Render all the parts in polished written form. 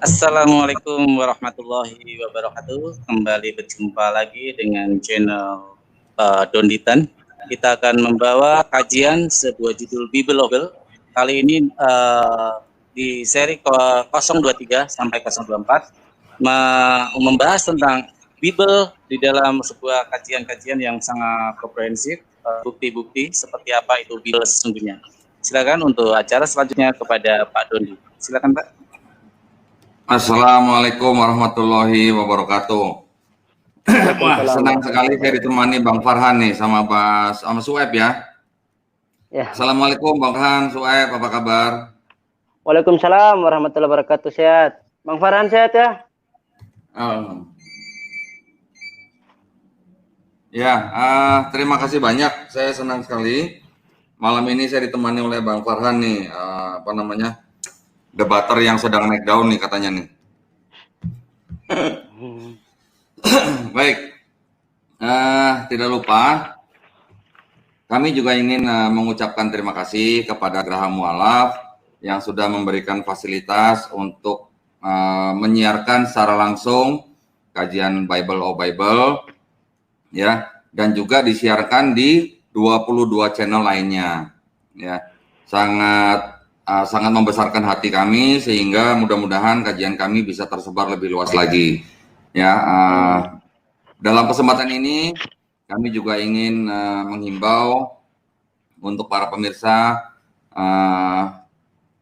Assalamualaikum warahmatullahi wabarakatuh. Kembali berjumpa lagi dengan channel Donditan. Kita akan membawa kajian sebuah judul Bible Obel. Kali ini di seri 023 sampai 024 membahas tentang Bible di dalam sebuah kajian-kajian yang sangat komprehensif, bukti-bukti seperti apa itu Bible sesungguhnya. Silakan untuk acara selanjutnya kepada Pak Dondi. Silakan Pak. Assalamualaikum warahmatullahi wabarakatuh. Wah, senang sekali saya ditemani Bang Farhan nih sama Sueb ya. Assalamualaikum Bang Farhan, Sueb, apa kabar? Waalaikumsalam warahmatullahi wabarakatuh, sehat. Bang Farhan sehat ya? Terima kasih banyak. Saya senang sekali. Malam ini saya ditemani oleh Bang Farhan nih, debater yang sedang naik daun nih katanya nih. Baik, tidak lupa kami juga ingin mengucapkan terima kasih kepada Graha Mu'alaf yang sudah memberikan fasilitas untuk menyiarkan secara langsung kajian Bible of Bible ya, dan juga disiarkan di 22 channel lainnya ya. Sangat membesarkan hati kami sehingga mudah-mudahan kajian kami bisa tersebar lebih luas lagi ya. Dalam kesempatan ini kami juga ingin menghimbau untuk para pemirsa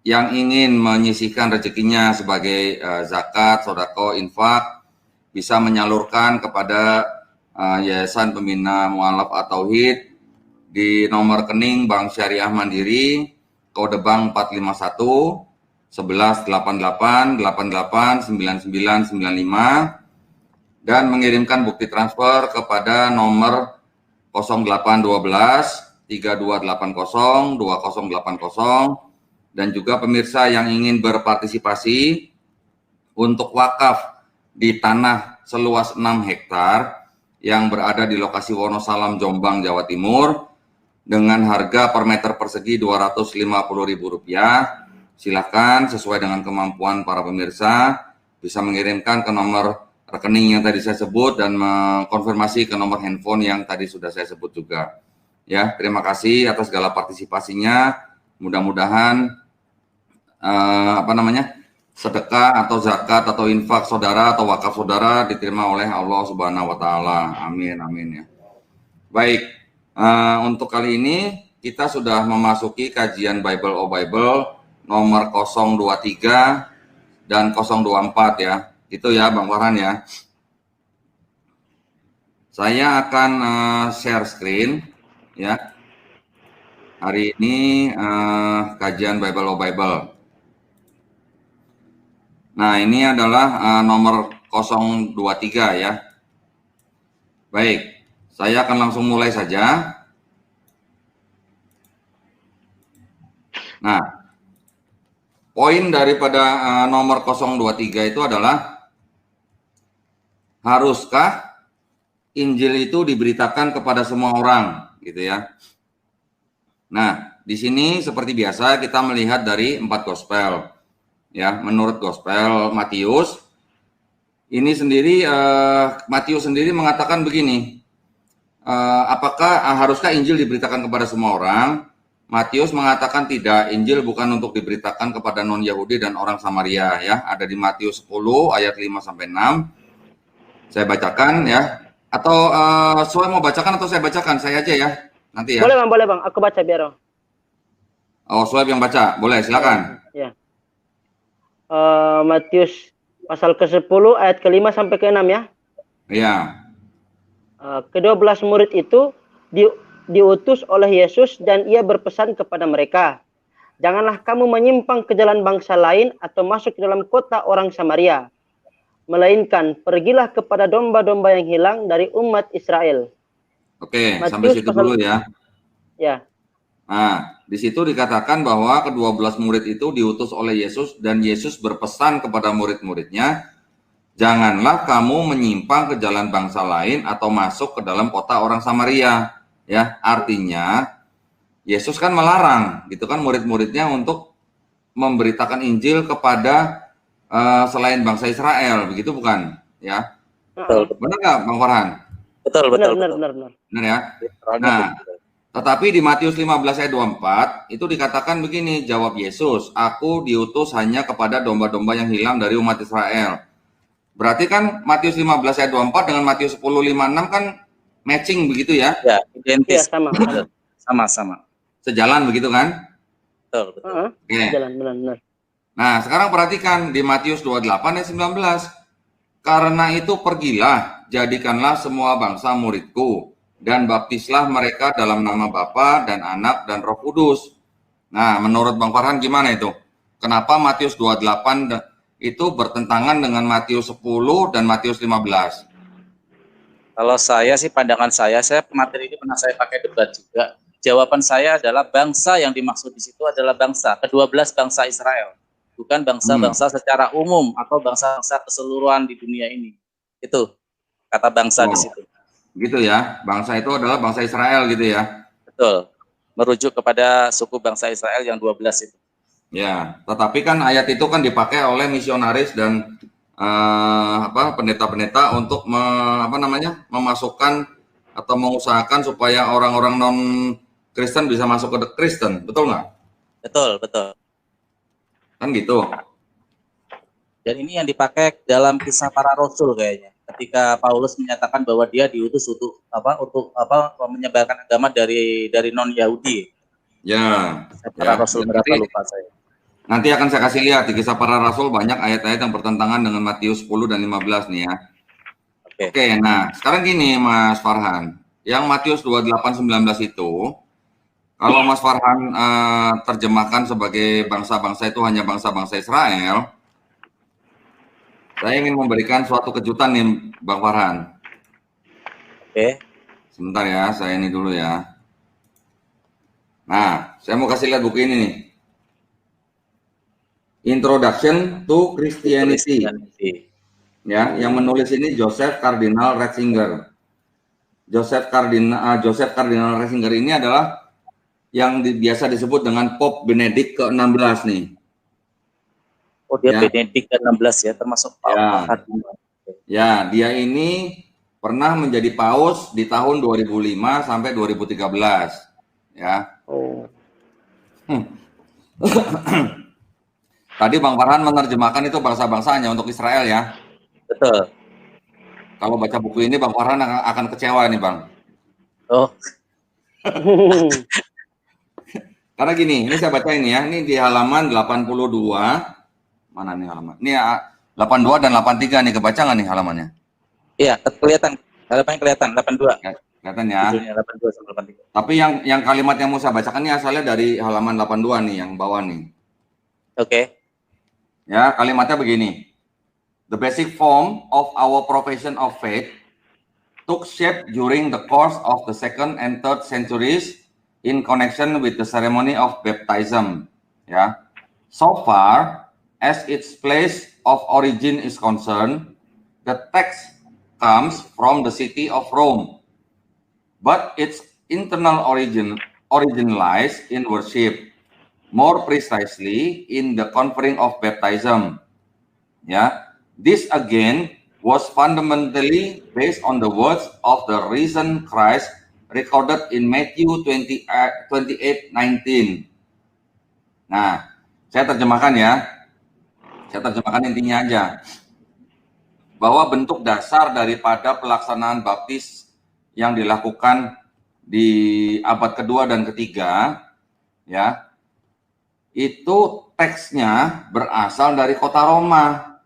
yang ingin menyisihkan rezekinya sebagai zakat, sodako, infak bisa menyalurkan kepada Yayasan Pembina Mu'alaf At-Tauhid di nomor rekening Bank Syariah Mandiri kode bank 451 11 88 88 99 95 dan mengirimkan bukti transfer kepada nomor 0812 3280 2080 dan juga pemirsa yang ingin berpartisipasi untuk wakaf di tanah seluas 6 hektar yang berada di lokasi Wonosalam, Jombang, Jawa Timur dengan harga per meter persegi Rp250.000. Silakan sesuai dengan kemampuan para pemirsa bisa mengirimkan ke nomor rekening yang tadi saya sebut dan mengkonfirmasi ke nomor handphone yang tadi sudah saya sebut juga. Ya, terima kasih atas segala partisipasinya. Mudah-mudahan sedekah atau zakat atau infak saudara atau wakaf saudara diterima oleh Allah Subhanahu wa taala. Amin amin ya. Baik. Untuk kali ini kita sudah memasuki kajian Bible of Bible nomor 023 dan 024 ya. Itu ya Bang Farhan ya. Saya akan share screen ya. Hari ini kajian Bible of Bible. Nah, ini adalah nomor 023 ya. Baik. Saya akan langsung mulai saja. Nah, poin daripada nomor 023 itu adalah haruskah Injil itu diberitakan kepada semua orang, gitu ya. Nah, di sini seperti biasa kita melihat dari 4 gospel. Ya, menurut gospel Matius, ini sendiri Matius sendiri mengatakan begini. Apakah haruskah Injil diberitakan kepada semua orang? Matius mengatakan tidak, Injil bukan untuk diberitakan kepada non-Yahudi dan orang Samaria ya. Ada di Matius 10 ayat 5 sampai 6. Saya bacakan ya. Atau saya mau bacakan atau saya bacakan? Saya aja ya. Nanti ya. Boleh Bang, aku baca biar. Sueb yang baca. Boleh, silakan. Ya. Matius pasal ke-10 ayat ke-5 sampai ke-6 ya. Iya. Ke-12 murid itu diutus oleh Yesus dan ia berpesan kepada mereka, janganlah kamu menyimpang ke jalan bangsa lain atau masuk ke dalam kota orang Samaria, melainkan pergilah kepada domba-domba yang hilang dari umat Israel. Oke, sampai situ dulu ya. Ya. Nah, di situ dikatakan bahwa ke-12 murid itu diutus oleh Yesus dan Yesus berpesan kepada murid-muridnya, janganlah kamu menyimpang ke jalan bangsa lain atau masuk ke dalam kota orang Samaria. Ya, artinya Yesus kan melarang gitu kan murid-muridnya untuk memberitakan Injil kepada selain bangsa Israel, begitu bukan? Ya, Betul, benar nggak, Bang Farhan? betul, betul, Benar, betul. benar, benar. Benar ya. Literalnya Nah, begitu. tetapi di Matius 15 ayat 24 itu dikatakan begini, jawab Yesus, aku diutus hanya kepada domba-domba yang hilang dari umat Israel. Berarti kan Matius 15 ayat 24 dengan Matius 10:56 kan matching begitu ya? Ya, Iya, identis. sama. Sama-sama. Sejalan begitu kan? Betul, betul. Oke. Jalan, benar. Nah, sekarang perhatikan di Matius 28 ayat 19. Karena itu pergilah, jadikanlah semua bangsa muridku, dan baptislah mereka dalam nama Bapa dan Anak dan Roh Kudus. Nah, menurut Bang Farhan gimana itu? Kenapa Matius 28 itu bertentangan dengan Matius 10 dan Matius 15? Kalau saya sih, pandangan saya materi ini pernah saya pakai debat juga. Jawaban saya adalah bangsa yang dimaksud di situ adalah bangsa, ke-12 bangsa Israel. Bukan bangsa-bangsa secara umum atau bangsa-bangsa keseluruhan di dunia ini. Itu kata bangsa di situ. Gitu ya, bangsa itu adalah bangsa Israel gitu ya. Betul. Merujuk kepada suku bangsa Israel yang 12 itu. Ya, tetapi kan ayat itu kan dipakai oleh misionaris dan pendeta-pendeta untuk memasukkan atau mengusahakan supaya orang-orang non Kristen bisa masuk ke Kristen, betul nggak? Betul, betul. Kan gitu. Dan ini yang dipakai dalam Kisah Para Rasul kayaknya. Ketika Paulus menyatakan bahwa dia diutus untuk menyebarkan agama dari non Yahudi. Ya. Para Rasul berapa lupa saya. Nanti akan saya kasih lihat di Kisah Para Rasul banyak ayat-ayat yang bertentangan dengan Matius 10 dan 15 nih ya. Oke, nah sekarang gini Mas Farhan, yang Matius 28:19 itu, kalau Mas Farhan terjemahkan sebagai bangsa-bangsa itu hanya bangsa-bangsa Israel, saya ingin memberikan suatu kejutan nih Bang Farhan. Oke. Sebentar ya, saya ini dulu ya. Nah, saya mau kasih lihat buku ini nih. Introduction to Christianity. Ya, yang menulis ini Joseph Cardinal Ratzinger. Joseph Cardinal Ratzinger ini adalah yang biasa disebut dengan Pope Benedict ke-16 nih. Oh, dia ya. Benedict ke-16 ya, termasuk ya. Ya, dia ini pernah menjadi paus di tahun 2005 sampai 2013. Ya. Oh. Tadi Bang Farhan menerjemahkan itu bangsa-bangsa hanya untuk Israel ya. Betul. Kalau baca buku ini Bang Farhan akan kecewa nih Bang. Oh. Karena gini, ini saya baca ini ya. Ini di halaman 82. Mana nih halaman? Ini 82 dan 83 nih, kebaca nggak nih halamannya? Iya, kelihatan. Halamannya kelihatan 82. Kelihatan ya. 82 sampai 83. Tapi yang kalimat yang mau saya bacakan ini asalnya dari halaman 82 nih, yang bawah nih. Oke. Ya, kalimatnya begini. The basic form of our profession of faith took shape during the course of the 2nd and 3rd centuries in connection with the ceremony of baptism. Ya. So far as its place of origin is concerned, the text comes from the city of Rome, but its internal origin lies in worship, more precisely in the conferring of baptism. Yeah, this again was fundamentally based on the words of the risen Christ recorded in Matthew 28:19. Nah, saya terjemahkan ya. Saya terjemahkan intinya aja. Bahwa bentuk dasar daripada pelaksanaan baptis yang dilakukan di abad kedua dan ketiga, ya, itu teksnya berasal dari kota Roma.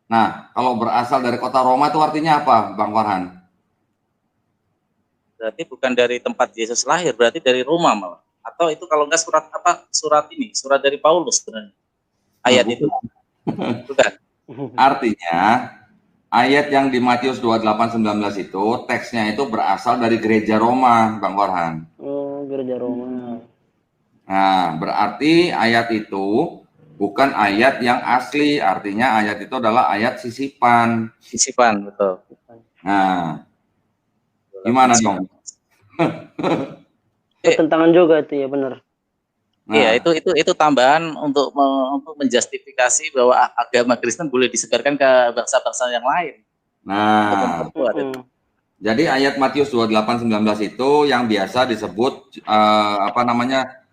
Nah, kalau berasal dari kota Roma itu artinya apa, Bang Farhan? Berarti bukan dari tempat Yesus lahir, berarti dari Roma malah. Atau itu kalau enggak surat dari Paulus sebenarnya. Ayat itu. Bukan. Artinya ayat yang di Matius 28:19 itu teksnya itu berasal dari gereja Roma, Bang Farhan. Oh, gereja Roma. Nah, berarti ayat itu bukan ayat yang asli, artinya ayat itu adalah ayat sisipan. Sisipan, betul. Nah, gimana dong? Pertentangan juga itu ya, benar. Iya, Nah, itu tambahan untuk untuk menjustifikasi bahwa agama Kristen boleh disebarkan ke bangsa-bangsa yang lain untuk nah, memperkuat itu. jadi ayat Matius 28:19 itu yang biasa disebut apa namanya?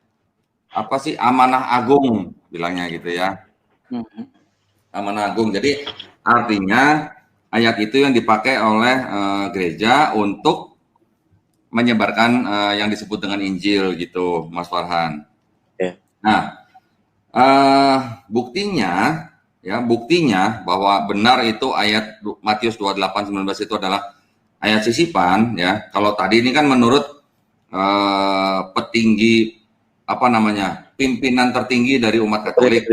Apa sih amanah agung bilangnya gitu ya. Mhm. Amanah agung. Jadi artinya ayat itu yang dipakai oleh gereja untuk menyebarkan yang disebut dengan Injil gitu, Mas Farhan. Oke. Nah, buktinya ya, buktinya bahwa benar itu ayat Matius 28:19 itu adalah ayat sisipan ya. Kalau tadi ini kan menurut petinggi apa namanya? Pimpinan tertinggi dari umat Katolik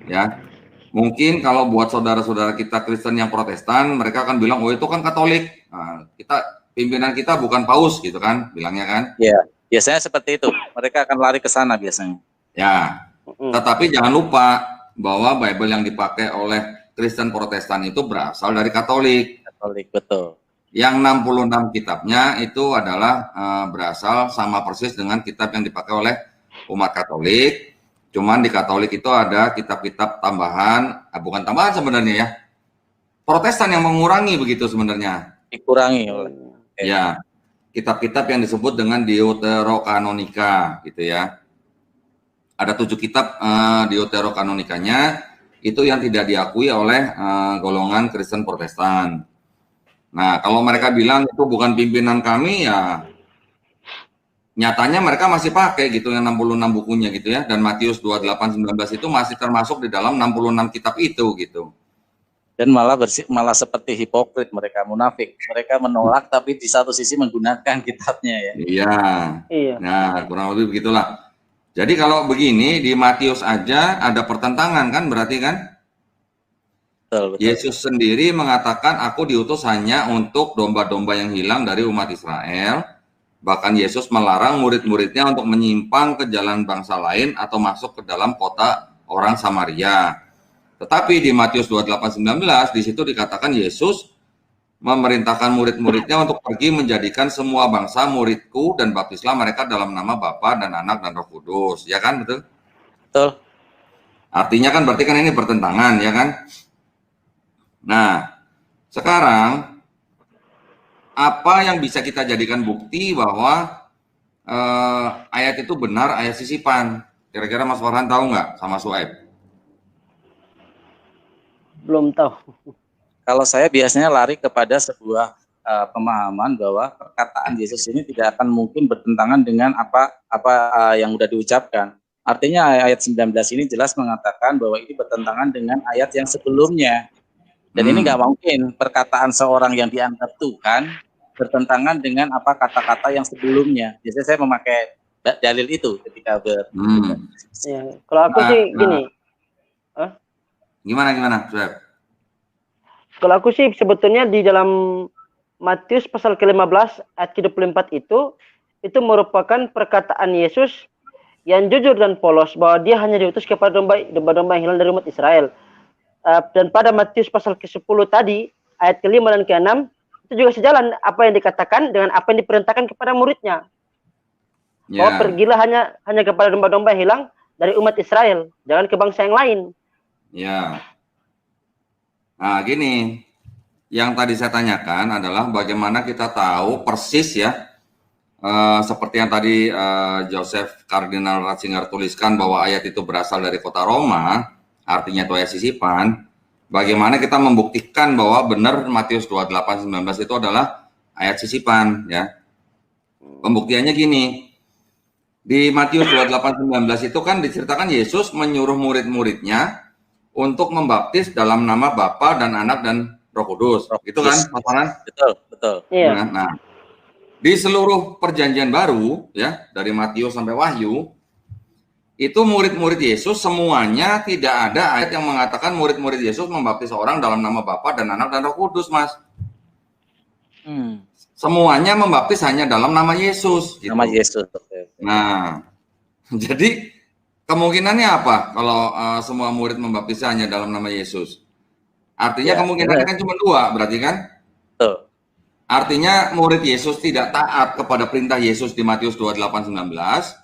ya. Mungkin kalau buat saudara-saudara kita Kristen yang Protestan, mereka akan bilang, oh itu kan Katolik. Nah, pimpinan kita bukan paus gitu kan, bilangnya kan. Ya, biasanya seperti itu. Mereka akan lari ke sana biasanya. Ya, tetapi jangan lupa bahwa Bible yang dipakai oleh Kristen Protestan itu berasal dari Katolik. Katolik, betul. Yang 66 kitabnya itu adalah berasal sama persis dengan kitab yang dipakai oleh umat Katolik. Cuman di Katolik itu ada kitab-kitab tambahan, bukan tambahan sebenarnya ya. Protestan yang mengurangi begitu sebenarnya. Dikurangi oleh. Ya, kitab-kitab yang disebut dengan Deuterokanonika gitu ya. Ada 7 kitab Deuterokanonikanya itu yang tidak diakui oleh golongan Kristen Protestan. Nah, kalau mereka bilang itu bukan pimpinan kami ya nyatanya mereka masih pakai gitu yang 66 bukunya gitu ya, dan Matius 28:19 itu masih termasuk di dalam 66 kitab itu gitu. Dan malah seperti hipokrit, mereka munafik. Mereka menolak tapi di satu sisi menggunakan kitabnya ya. Iya. Nah, kurang lebih begitulah. Jadi kalau begini di Matius aja ada pertentangan kan berarti kan? Betul. Yesus sendiri mengatakan aku diutus hanya untuk domba-domba yang hilang dari umat Israel. Bahkan Yesus melarang murid-muridnya untuk menyimpang ke jalan bangsa lain atau masuk ke dalam kota orang Samaria. Tetapi di Matius 28:19 di situ dikatakan Yesus memerintahkan murid-muridnya untuk pergi menjadikan semua bangsa muridku dan baptislah mereka dalam nama Bapa dan Anak dan Roh Kudus. Ya kan, betul? Betul. Artinya kan berarti kan ini pertentangan, ya kan? Nah, sekarang apa yang bisa kita jadikan bukti bahwa ayat itu benar ayat sisipan? Kira-kira Mas Farhan tahu nggak sama Suaib? Belum tahu. Kalau saya biasanya lari kepada sebuah pemahaman bahwa perkataan Yesus ini tidak akan mungkin bertentangan dengan apa yang sudah diucapkan. Artinya ayat 19 ini jelas mengatakan bahwa ini bertentangan dengan ayat yang sebelumnya. Dan ini nggak mungkin perkataan seorang yang dianggap Tuhan bertentangan dengan apa kata-kata yang sebelumnya. Biasanya saya memakai dalil itu ketika Ya, kalau aku sih gini. Gimana, Suhaib? Kalau aku sih sebetulnya di dalam Matius pasal ke-15 ayat ke-24 itu merupakan perkataan Yesus yang jujur dan polos bahwa dia hanya diutus kepada domba-domba yang hilang dari umat Israel. Dan pada Matius pasal ke-10 tadi, ayat ke-5 dan ke-6, itu juga sejalan apa yang dikatakan dengan apa yang diperintahkan kepada muridnya. Bahwa pergilah hanya kepada domba-domba yang hilang dari umat Israel, jangan ke bangsa yang lain. Ya. Nah, gini, yang tadi saya tanyakan adalah bagaimana kita tahu persis ya, seperti yang tadi Joseph Kardinal Ratzinger tuliskan bahwa ayat itu berasal dari kota Roma, artinya itu ayat sisipan. Bagaimana kita membuktikan bahwa benar Matius 28:19 itu adalah ayat sisipan ya. Pembuktiannya gini. Di Matius 28:19 itu kan diceritakan Yesus menyuruh murid-muridnya untuk membaptis dalam nama Bapa dan Anak dan Roh Kudus. Gitu kan, Mas Farhan? Betul. Iya. Nah, di seluruh perjanjian baru ya, dari Matius sampai Wahyu, itu murid-murid Yesus semuanya tidak ada ayat yang mengatakan murid-murid Yesus membaptis orang dalam nama Bapa dan Anak dan Roh Kudus, Mas. Semuanya membaptis hanya dalam nama Yesus. Gitu. Nama Yesus. Nah, jadi kemungkinannya apa kalau semua murid membaptis hanya dalam nama Yesus? Artinya kemungkinannya kan cuma 2, berarti kan? Betul. Artinya murid Yesus tidak taat kepada perintah Yesus di Matius 28:19.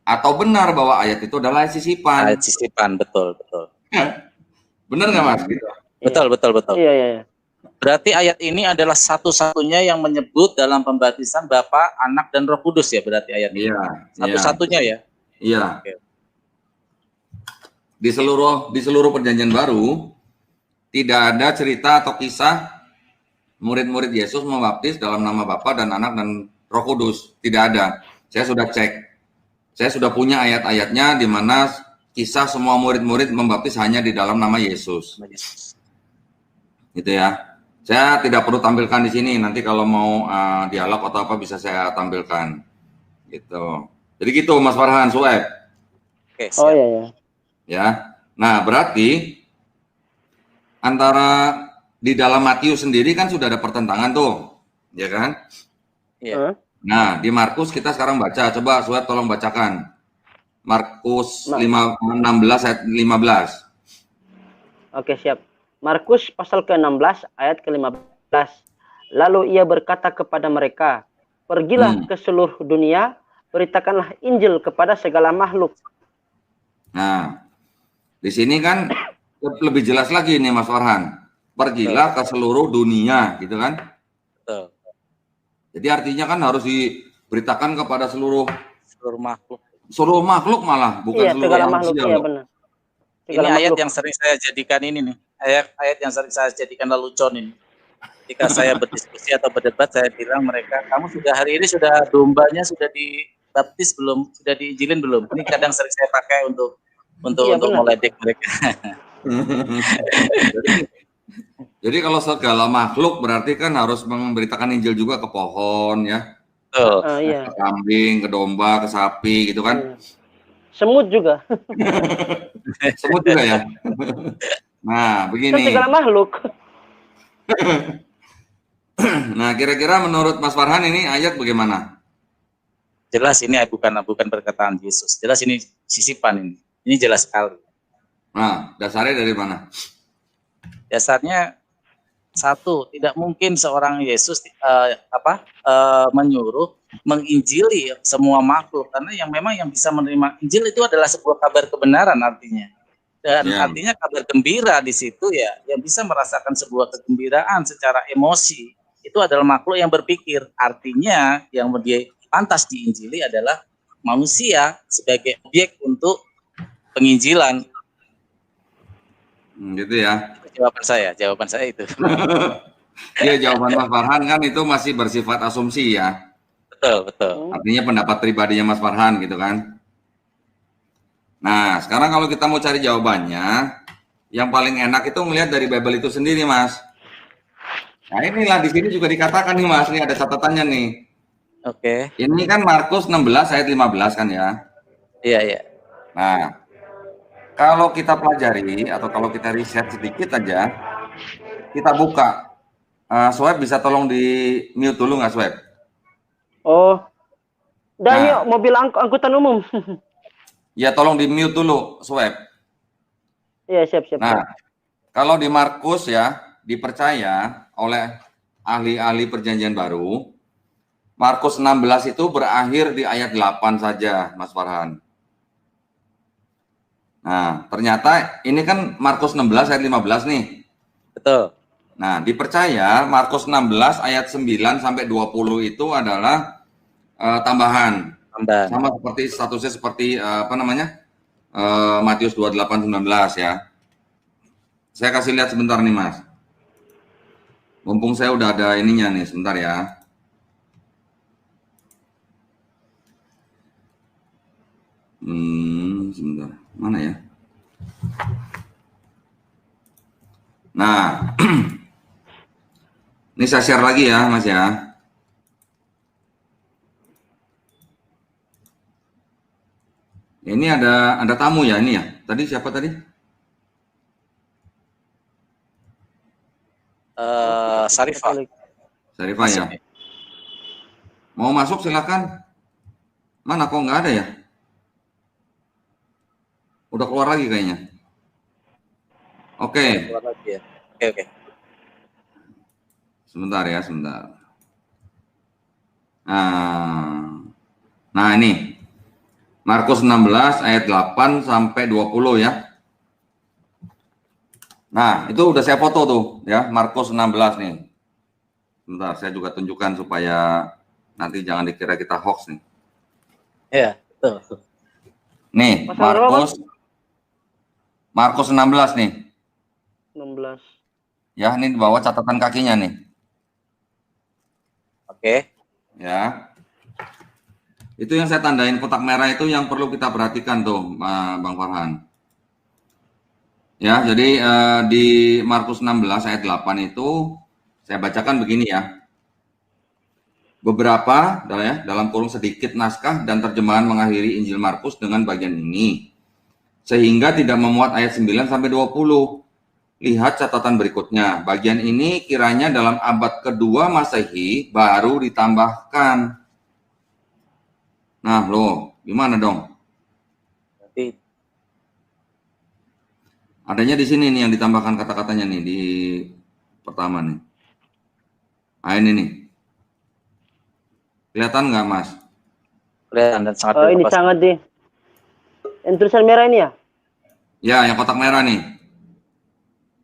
atau benar bahwa ayat itu adalah ayat sisipan. Ayat sisipan, betul, betul. Benar nggak Mas? Gitu. Betul, betul, betul. Iya, iya, iya. Berarti ayat ini adalah satu-satunya yang menyebut dalam pembaptisan Bapa, Anak, dan Roh Kudus ya berarti ayat ini. Iya. Satu-satunya ya. Iya. Oke. Di seluruh perjanjian baru tidak ada cerita atau kisah murid-murid Yesus membaptis dalam nama Bapa dan Anak dan Roh Kudus. Tidak ada. Saya sudah cek. Saya sudah punya ayat-ayatnya di mana kisah semua murid-murid membaptis hanya di dalam nama Yesus. Gitu ya. Saya tidak perlu tampilkan di sini. Nanti kalau mau dialog atau apa bisa saya tampilkan. Gitu. Jadi gitu Mas Farhan, Sueb. Oke, Oh iya, iya. Ya. Nah, berarti antara di dalam Matius sendiri kan sudah ada pertentangan tuh, ya kan? Iya. Nah, di Markus kita sekarang baca, coba Sueb tolong bacakan. Markus 16 ayat 15. Oke, siap. Markus pasal ke-16 ayat ke-15. Lalu ia berkata kepada mereka, pergilah ke seluruh dunia, beritakanlah Injil kepada segala makhluk. Nah, di sini kan lebih jelas lagi nih Mas Farhan. Pergilah ke seluruh dunia, gitu kan? Betul. Jadi artinya kan harus diberitakan kepada seluruh makhluk. Seluruh makhluk malah, bukan Iya, seluruh segala manusia. makhluk, iya benar. Ini ayat yang sering saya jadikan ini nih. Ayat yang sering saya jadikan lelucon ini. Ketika saya berdiskusi atau berdebat, saya bilang mereka, kamu sudah hari ini sudah dombanya sudah dibaptis belum? Sudah diinjilin belum? Ini kadang sering saya pakai untuk meledek mereka. Jadi kalau segala makhluk berarti kan harus memberitakan Injil juga ke pohon ya. Iya. Ke kambing, ke domba, ke sapi gitu kan. Semut juga. Semut juga ya. Nah, begini. Segala makhluk. Nah, kira-kira menurut Mas Farhan ini ayat bagaimana? Jelas ini bukan perkataan Yesus. Jelas ini sisipan ini. Ini jelas sekali. Nah, dasarnya dari mana? Dasarnya satu, tidak mungkin seorang Yesus menyuruh menginjili semua makhluk, karena yang memang yang bisa menerima Injil itu adalah sebuah kabar kebenaran artinya. Dan artinya kabar gembira di situ ya, yang bisa merasakan sebuah kegembiraan secara emosi itu adalah makhluk yang berpikir. Artinya yang dia pantas diinjili adalah manusia sebagai objek untuk penginjilan. Gitu ya. Jawaban saya itu. Iya, jawaban Mas Farhan kan itu masih bersifat asumsi ya. Betul. Artinya pendapat pribadinya Mas Farhan gitu kan. Nah, sekarang kalau kita mau cari jawabannya, yang paling enak itu melihat dari Bible itu sendiri, Mas. Nah, inilah di sini juga dikatakan nih, Mas, ini ada catatannya nih. Oke. Ini kan Markus 16 ayat 15 kan ya. Iya. Nah, kalau kita pelajari atau kalau kita riset sedikit aja, kita buka. Swab bisa tolong di mute dulu nggak, Swab? Oh, ini mobil angkutan umum. Ya, tolong di mute dulu, Swab. Iya, siap. Nah, kalau di Markus ya, dipercaya oleh ahli-ahli perjanjian baru, Markus 16 itu berakhir di ayat 8 saja, Mas Farhan. Nah, ternyata ini kan Markus 16 ayat 15 nih. Betul. Nah, dipercaya Markus 16 ayat 9 sampai 20 itu adalah tambahan. Sama seperti statusnya seperti Matius 28 19 ya. Saya kasih lihat sebentar nih, Mas. Mumpung saya udah ada ininya nih, sebentar ya. Sebentar. Mana ya? Nah, ini saya share lagi ya, Mas ya. Ini ada tamu ya ini ya. Tadi siapa tadi? Sarifah ya. Mau masuk silakan. Mana kok nggak ada ya? Udah keluar lagi kayaknya. Oke. Oke. Sebentar. Nah ini Markus 16 ayat 8 sampai 20 ya. Nah, itu udah saya foto tuh ya, Markus 16 nih. Bentar, saya juga tunjukkan supaya nanti jangan dikira kita hoax nih. Ya, betul. Nih, Pasal berapa, Mas? Markus 16 nih. 16. Ya, ini di bawah catatan kakinya nih. Oke. Ya. Itu yang saya tandain kotak merah itu yang perlu kita perhatikan tuh, Bang Farhan. Ya, jadi di Markus 16 ayat 8 itu saya bacakan begini ya. Beberapa dalam kurung sedikit naskah dan terjemahan mengakhiri Injil Markus dengan bagian ini. Sehingga tidak memuat ayat 9 sampai 20. Lihat catatan berikutnya. Bagian ini kiranya dalam abad kedua Masehi baru ditambahkan. Nah, loh, gimana dong? Berarti Adanya di sini nih yang ditambahkan kata-katanya nih di pertama nih. Nah, ini nih. Kelihatan nggak, Mas? kelihatan dan sangat Ini jelas. sangat di. Yang tulisan merah ini ya? Ya, yang kotak merah nih.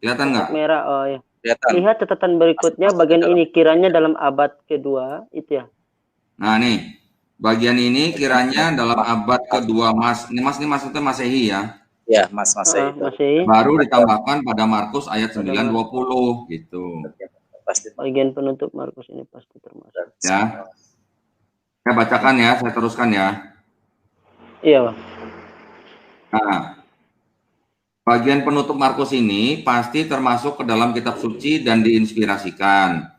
Kelihatan nggak? Merah, oh ya. Kelihatan. Lihat catatan berikutnya, bagian ini kiranya dalam abad kedua, itu ya. Nah, nih. Bagian ini kiranya dalam abad kedua ini maksudnya Masehi ya. Ya, Mas Masehi. Masih. Baru ditambahkan pada Markus ayat 9:20 gitu. Pasti. Bagian penutup Markus ini pasti termasuk. Ya. Saya bacakan ya, saya teruskan ya. Iya, Bang. Nah, bagian penutup Markus ini pasti termasuk ke dalam kitab suci dan diinspirasikan.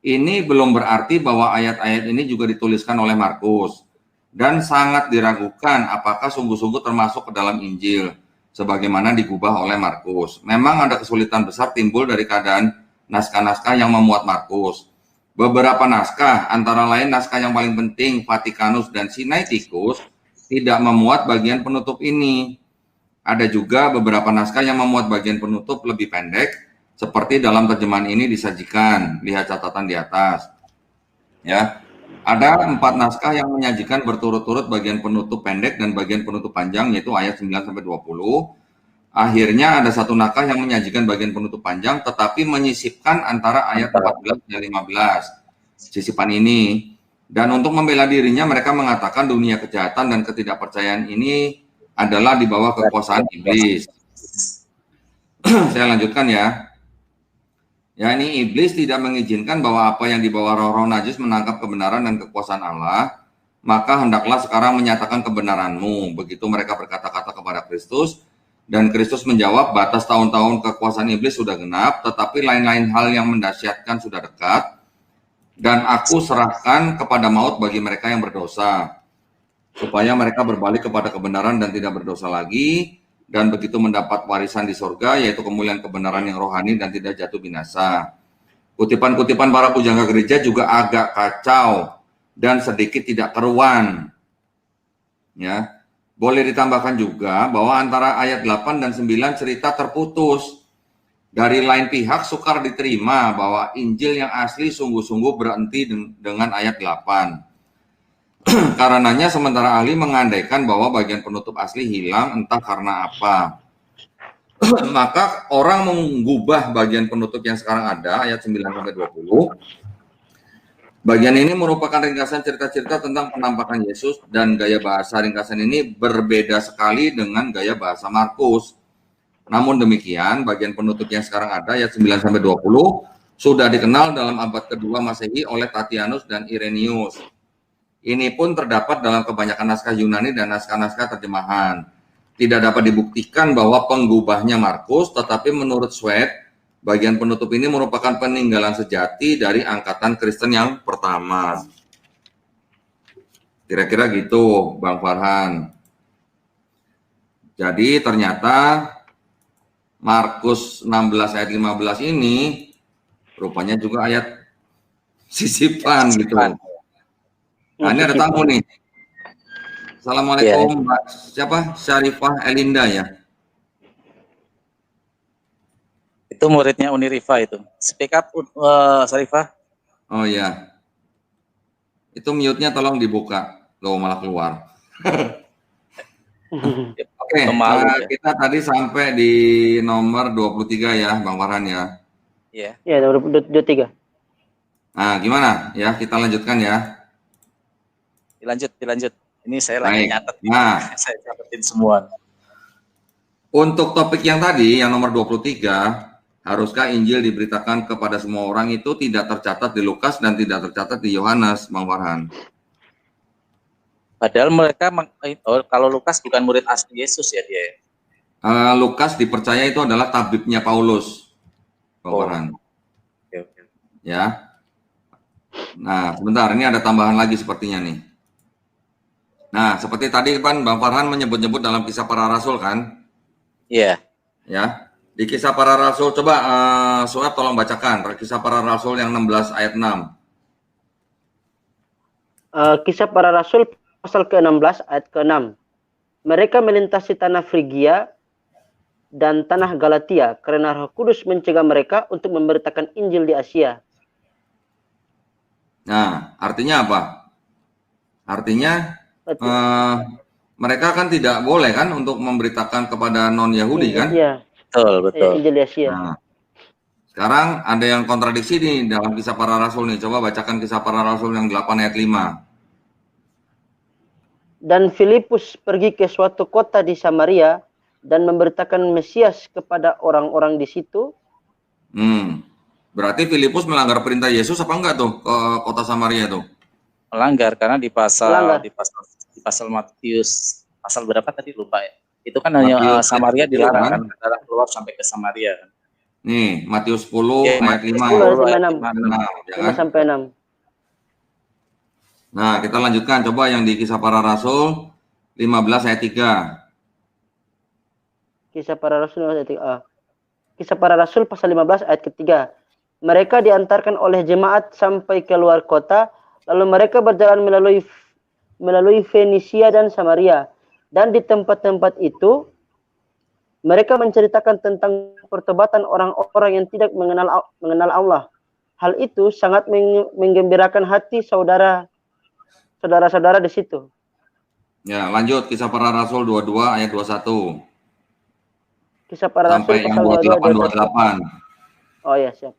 Ini belum berarti bahwa ayat-ayat ini juga dituliskan oleh Markus. Dan sangat diragukan apakah sungguh-sungguh termasuk ke dalam Injil, sebagaimana digubah oleh Markus. Memang ada kesulitan besar timbul dari keadaan naskah-naskah yang memuat Markus. Beberapa naskah, antara lain naskah yang paling penting, Vatikanus dan Sinaiticus, tidak memuat bagian penutup ini. Ada juga beberapa naskah yang memuat bagian penutup lebih pendek, seperti dalam terjemahan ini disajikan. Lihat catatan di atas. Ya, ada 4 naskah yang menyajikan berturut-turut bagian penutup pendek dan bagian penutup panjang, yaitu ayat 9 sampai 20. Akhirnya ada 1 naskah yang menyajikan bagian penutup panjang, tetapi menyisipkan antara ayat 14 dan 15. Sisipan ini. Dan untuk membela dirinya, mereka mengatakan dunia kejahatan dan ketidakpercayaan ini adalah di bawah kekuasaan iblis. Saya lanjutkan ya. Ya, ini iblis tidak mengizinkan bahwa apa yang dibawa roh-roh najis menangkap kebenaran dan kekuasaan Allah, maka hendaklah sekarang menyatakan kebenaranmu. Begitu mereka berkata-kata kepada Kristus, dan Kristus menjawab, batas tahun-tahun kekuasaan iblis sudah genap, tetapi lain-lain hal yang mendahsyatkan sudah dekat, dan aku serahkan kepada maut bagi mereka yang berdosa, supaya mereka berbalik kepada kebenaran dan tidak berdosa lagi, dan begitu mendapat warisan di surga, yaitu kemuliaan kebenaran yang rohani dan tidak jatuh binasa. Kutipan-kutipan para pujangga gereja juga agak kacau dan sedikit tidak keruan. Ya, boleh ditambahkan juga bahwa antara ayat 8 dan 9 cerita terputus. Dari lain pihak sukar diterima bahwa Injil yang asli sungguh-sungguh berhenti dengan ayat 8. Karenanya sementara ahli mengandaikan bahwa bagian penutup asli hilang entah karena apa. Maka orang mengubah bagian penutup yang sekarang ada, ayat 9-20. Bagian ini merupakan ringkasan cerita-cerita tentang penampakan Yesus, dan gaya bahasa ringkasan ini berbeda sekali dengan gaya bahasa Markus. Namun demikian, bagian penutup yang sekarang ada, ayat 9-20, sudah dikenal dalam abad kedua Masehi oleh Tatianus dan Irenaeus. Ini pun terdapat dalam kebanyakan naskah Yunani dan naskah-naskah terjemahan. Tidak dapat dibuktikan bahwa penggubahnya Markus, tetapi menurut Sweet, bagian penutup ini merupakan peninggalan sejati dari angkatan Kristen yang pertama. Kira-kira gitu, Bang Farhan. Jadi ternyata Markus 16 ayat 15 ini rupanya juga ayat sisipan gitu. Nah, ini ada tamu nih. Assalamualaikum, Mbak. Siapa? Syarifah Elinda ya? Itu muridnya Unirifa itu. Speak up, Syarifah. Oh ya. Itu mute-nya tolong dibuka. Loh, malah keluar. Oke, Pemalu ya. kita tadi sampai di nomor 23 ya, Bang Farhan ya. Iya. Ya, nomor 23. Nah, gimana ya? Kita lanjutkan ya. Dilanjut. Ini saya lagi Baik. nyatet. Nah, Saya catetin semua. untuk topik yang tadi, yang nomor 23, haruskah Injil diberitakan kepada semua orang itu tidak tercatat di Lukas dan tidak tercatat di Yohanes, Bang Farhan? Padahal mereka kalau Lukas bukan murid asli Yesus ya dia. Lukas dipercaya itu adalah tabibnya Paulus, Bang Farhan. Oke. Ya. Nah, sebentar, ini ada tambahan lagi sepertinya nih. Nah, seperti tadi kan Bang Farhan menyebut-nyebut dalam Kisah Para Rasul kan? Iya. Ya. Di Kisah Para Rasul, coba Suat tolong bacakan Kisah Para Rasul yang 16 ayat 6. Kisah Para Rasul pasal ke-16 ayat ke-6. Mereka melintasi tanah Frigia dan tanah Galatia karena Roh Kudus mencegah mereka untuk memberitakan Injil di Asia. Nah, artinya apa? Artinya mereka kan tidak boleh kan untuk memberitakan kepada non-Yahudi kan? Iya. Betul. Injil di Asia. Nah, sekarang ada yang kontradiksi nih dalam Kisah Para Rasul nih. Coba bacakan Kisah Para Rasul yang 8 ayat 5. Dan Filipus pergi ke suatu kota di Samaria dan memberitakan Mesias kepada orang-orang di situ. Berarti Filipus melanggar perintah Yesus apa enggak tuh ke kota Samaria tuh? Melanggar karena di pasal Matius pasal berapa tadi lupa ya. Itu kan hanya Samaria dilarang kan, dilarang keluar sampai ke Samaria kan. Nih, Matius 10 ayat 5. 5 sampai 6. Nah, kita lanjutkan coba yang di Kisah Para Rasul 15 ayat 3. Kisah Para Rasul ayat 3. Kisah Para Rasul pasal 15 ayat ketiga. Mereka diantarkan oleh jemaat sampai ke luar kota, lalu mereka berjalan melalui Fenisia dan Samaria. Dan di tempat-tempat itu mereka menceritakan tentang pertobatan orang-orang yang tidak mengenal Allah. Hal itu sangat menggembirakan hati saudara-saudara di situ. Ya, lanjut Kisah Para Rasul 22 ayat 21. Kisah Para Rasul sampai yang 28. Oh ya, siap.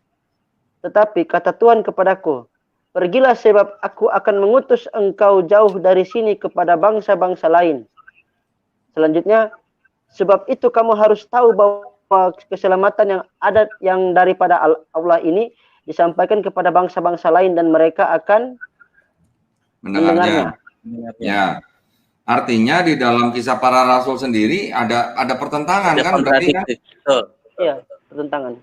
Tetapi kata Tuhan kepadaku, pergilah sebab aku akan mengutus engkau jauh dari sini kepada bangsa-bangsa lain. Selanjutnya, sebab itu kamu harus tahu bahwa keselamatan yang daripada Allah ini disampaikan kepada bangsa-bangsa lain dan mereka akan mendengarnya. Ya. Artinya di dalam Kisah Para Rasul sendiri ada pertentangan kan berarti kan? Iya, pertentangan.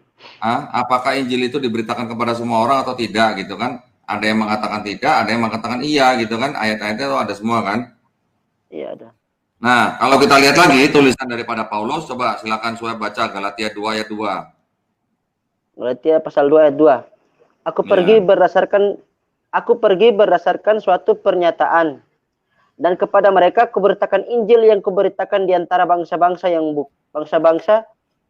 Apakah Injil itu diberitakan kepada semua orang atau tidak gitu kan? Ada yang mengatakan tidak, ada yang mengatakan iya gitu kan? Ayat-ayatnya itu ada semua kan? Iya, ada. Nah, kalau kita lihat lagi tulisan daripada Paulus, coba silakan saya baca Galatia 2 ayat 2. Galatia pasal 2 ayat 2. Aku pergi berdasarkan suatu pernyataan, dan kepada mereka kuberitakan Injil yang kuberitakan di antara bangsa-bangsa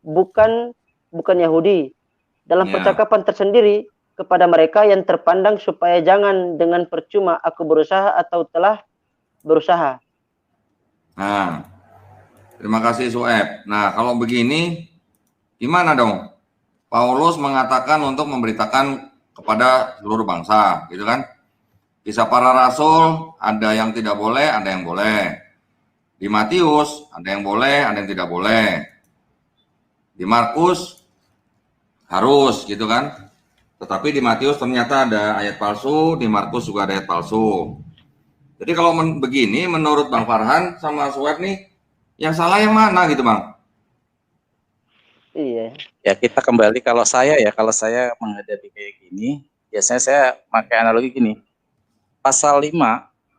bukan Yahudi. Dalam percakapan tersendiri kepada mereka yang terpandang supaya jangan dengan percuma aku berusaha atau telah berusaha. Nah, terima kasih Sueb. Nah, kalau begini gimana dong? Paulus mengatakan untuk memberitakan kepada seluruh bangsa, gitu kan? Kisah Para Rasul ada yang tidak boleh, ada yang boleh. Di Matius ada yang boleh, ada yang tidak boleh. Di Markus harus, gitu kan? Tetapi di Matius ternyata ada ayat palsu, di Markus juga ada ayat palsu. Jadi kalau begini, menurut Bang Farhan sama Sueb nih, yang salah yang mana gitu Bang? Iya. Ya kita kembali kalau saya menghadapi kayak gini, biasanya saya pakai analogi gini. Pasal 5,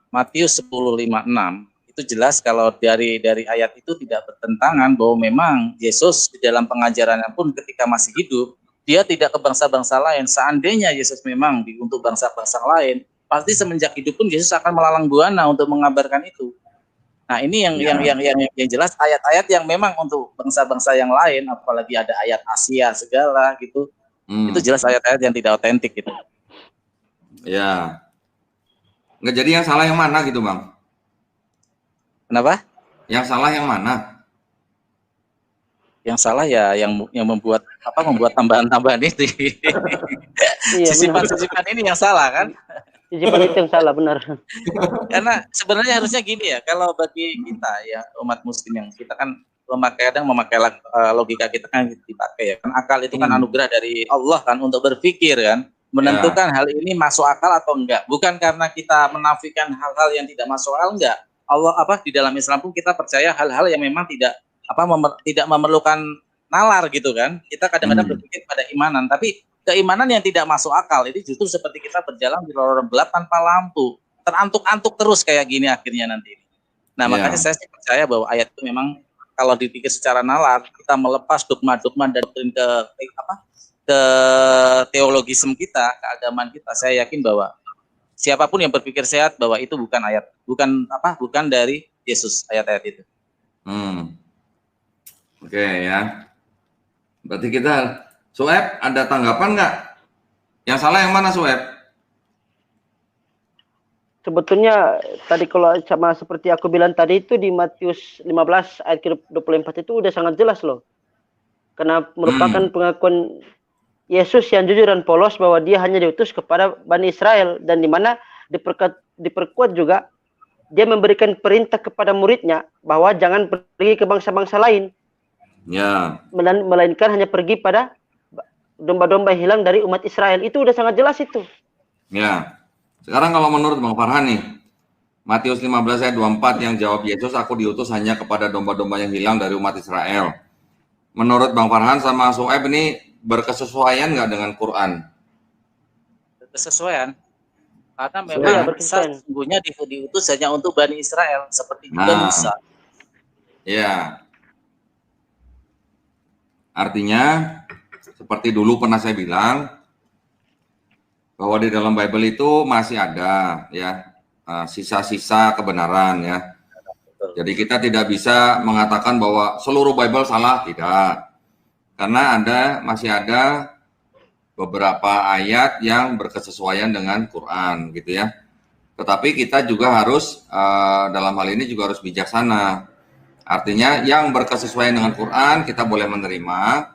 Matius 10:5-6 itu jelas kalau dari ayat itu tidak bertentangan bahwa memang Yesus di dalam pengajarannya pun ketika masih hidup dia tidak ke bangsa-bangsa lain. Seandainya Yesus memang untuk bangsa-bangsa lain, pasti semenjak hidup pun Yesus akan melalang buana untuk mengabarkan itu. Nah, ini yang jelas ayat-ayat yang memang untuk bangsa-bangsa yang lain, apalagi ada ayat Asia segala gitu. Itu jelas ayat-ayat yang tidak otentik gitu. Ya. Nggak, jadi yang salah yang mana gitu Bang? Kenapa? Yang salah yang mana? Yang salah ya yang membuat tambahan-tambahan itu. Iya benar. Sisipan ini yang salah kan? Sisipan itu yang salah, benar. Karena sebenarnya harusnya gini ya, kalau bagi kita ya umat muslim yang kita kan memakai logika kita kan dipakai ya. Kan akal itu kan anugerah dari Allah kan untuk berpikir kan, menentukan hal ini masuk akal atau enggak. Bukan karena kita menafikan hal-hal yang tidak masuk akal, enggak. Allah di dalam Islam pun kita percaya hal-hal yang memang tidak tidak memerlukan nalar gitu kan. Kita kadang-kadang berpikir pada imanan, tapi keimanan yang tidak masuk akal itu justru seperti kita berjalan di lorong gelap tanpa lampu, terantuk-antuk terus kayak gini akhirnya nanti. Nah, makanya saya sih percaya bahwa ayat itu memang kalau dipikir secara nalar, kita melepas dogma-dogma dan doktrin ke teologisme kita, ke agamaan kita, saya yakin bahwa siapapun yang berpikir sehat bahwa itu bukan dari Yesus ayat-ayat itu. Oke ya. Berarti kita, Sueb, ada tanggapan nggak? Yang salah yang mana, Sueb? Sebetulnya tadi kalau sama seperti aku bilang tadi itu di Matius 15 ayat ke-24 itu udah sangat jelas loh. Karena merupakan pengakuan Yesus yang jujur dan polos bahwa dia hanya diutus kepada Bani Israel, dan di mana diperkuat juga dia memberikan perintah kepada muridnya bahwa jangan pergi ke bangsa-bangsa lain. Ya. Melainkan hanya pergi pada domba-domba yang hilang dari umat Israel. Itu udah sangat jelas itu. Ya. Sekarang kalau menurut Bang Farhan nih, Matius 15 ayat 24 yang jawab Yesus, aku diutus hanya kepada domba-domba yang hilang dari umat Israel. Menurut Bang Farhan sama Sueb ini berkesesuaian nggak dengan Quran? Berkesesuaian. Karena memang sesungguhnya diutus hanya untuk Bani Israel, seperti juga Musa. Ya. Artinya, seperti dulu pernah saya bilang, bahwa di dalam Bible itu masih ada ya sisa-sisa kebenaran ya. Jadi kita tidak bisa mengatakan bahwa seluruh Bible salah, tidak. Karena masih ada beberapa ayat yang berkesesuaian dengan Quran gitu ya. Tetapi kita juga harus dalam hal ini juga harus bijaksana. Artinya yang berkesesuaian dengan Quran kita boleh menerima,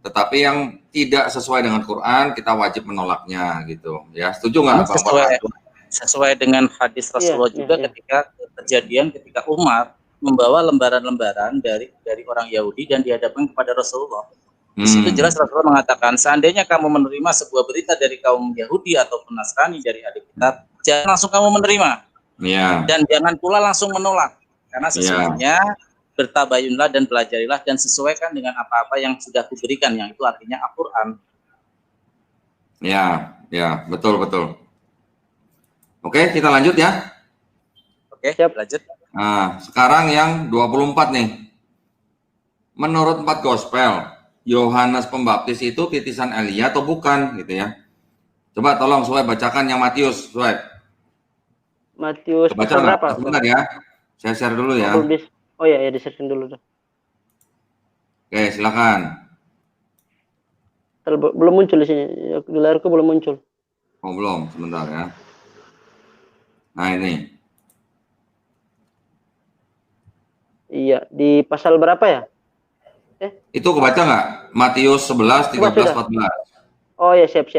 tetapi yang tidak sesuai dengan Quran kita wajib menolaknya gitu ya. Setuju nggak Bang? Sesuai dengan hadis Rasulullah juga ketika kejadian ketika Umar membawa lembaran-lembaran dari orang Yahudi dan dihadapkan kepada Rasulullah. Di situ jelas Rasulullah mengatakan, seandainya kamu menerima sebuah berita dari kaum Yahudi ataupun Nasrani dari ahli kitab, jangan langsung kamu menerima. Dan jangan pula langsung menolak. Karena sesungguhnya bertabayunlah dan pelajarilah dan sesuaikan dengan apa-apa yang sudah kuberikan, yang itu artinya Al-Quran. Ya, betul. Oke, kita lanjut ya. Oke, lanjut. Nah, sekarang yang 24 nih. Menurut 4 gospel, Yohanes Pembaptis itu titisan Elia atau bukan gitu ya. Coba tolong Sueb bacakan yang Matius, Sueb. Matius pasal berapa? Sebentar ya. Saya share dulu ya. Oh ya, di-share dulu tuh. Oke, silakan. Belum muncul di sini. Di layarku belum muncul. Oh, belum. Sebentar ya. Nah, ini. Iya, di pasal berapa ya? Itu kebaca nggak? Matius 11, 13, 14. Oh ya, siap.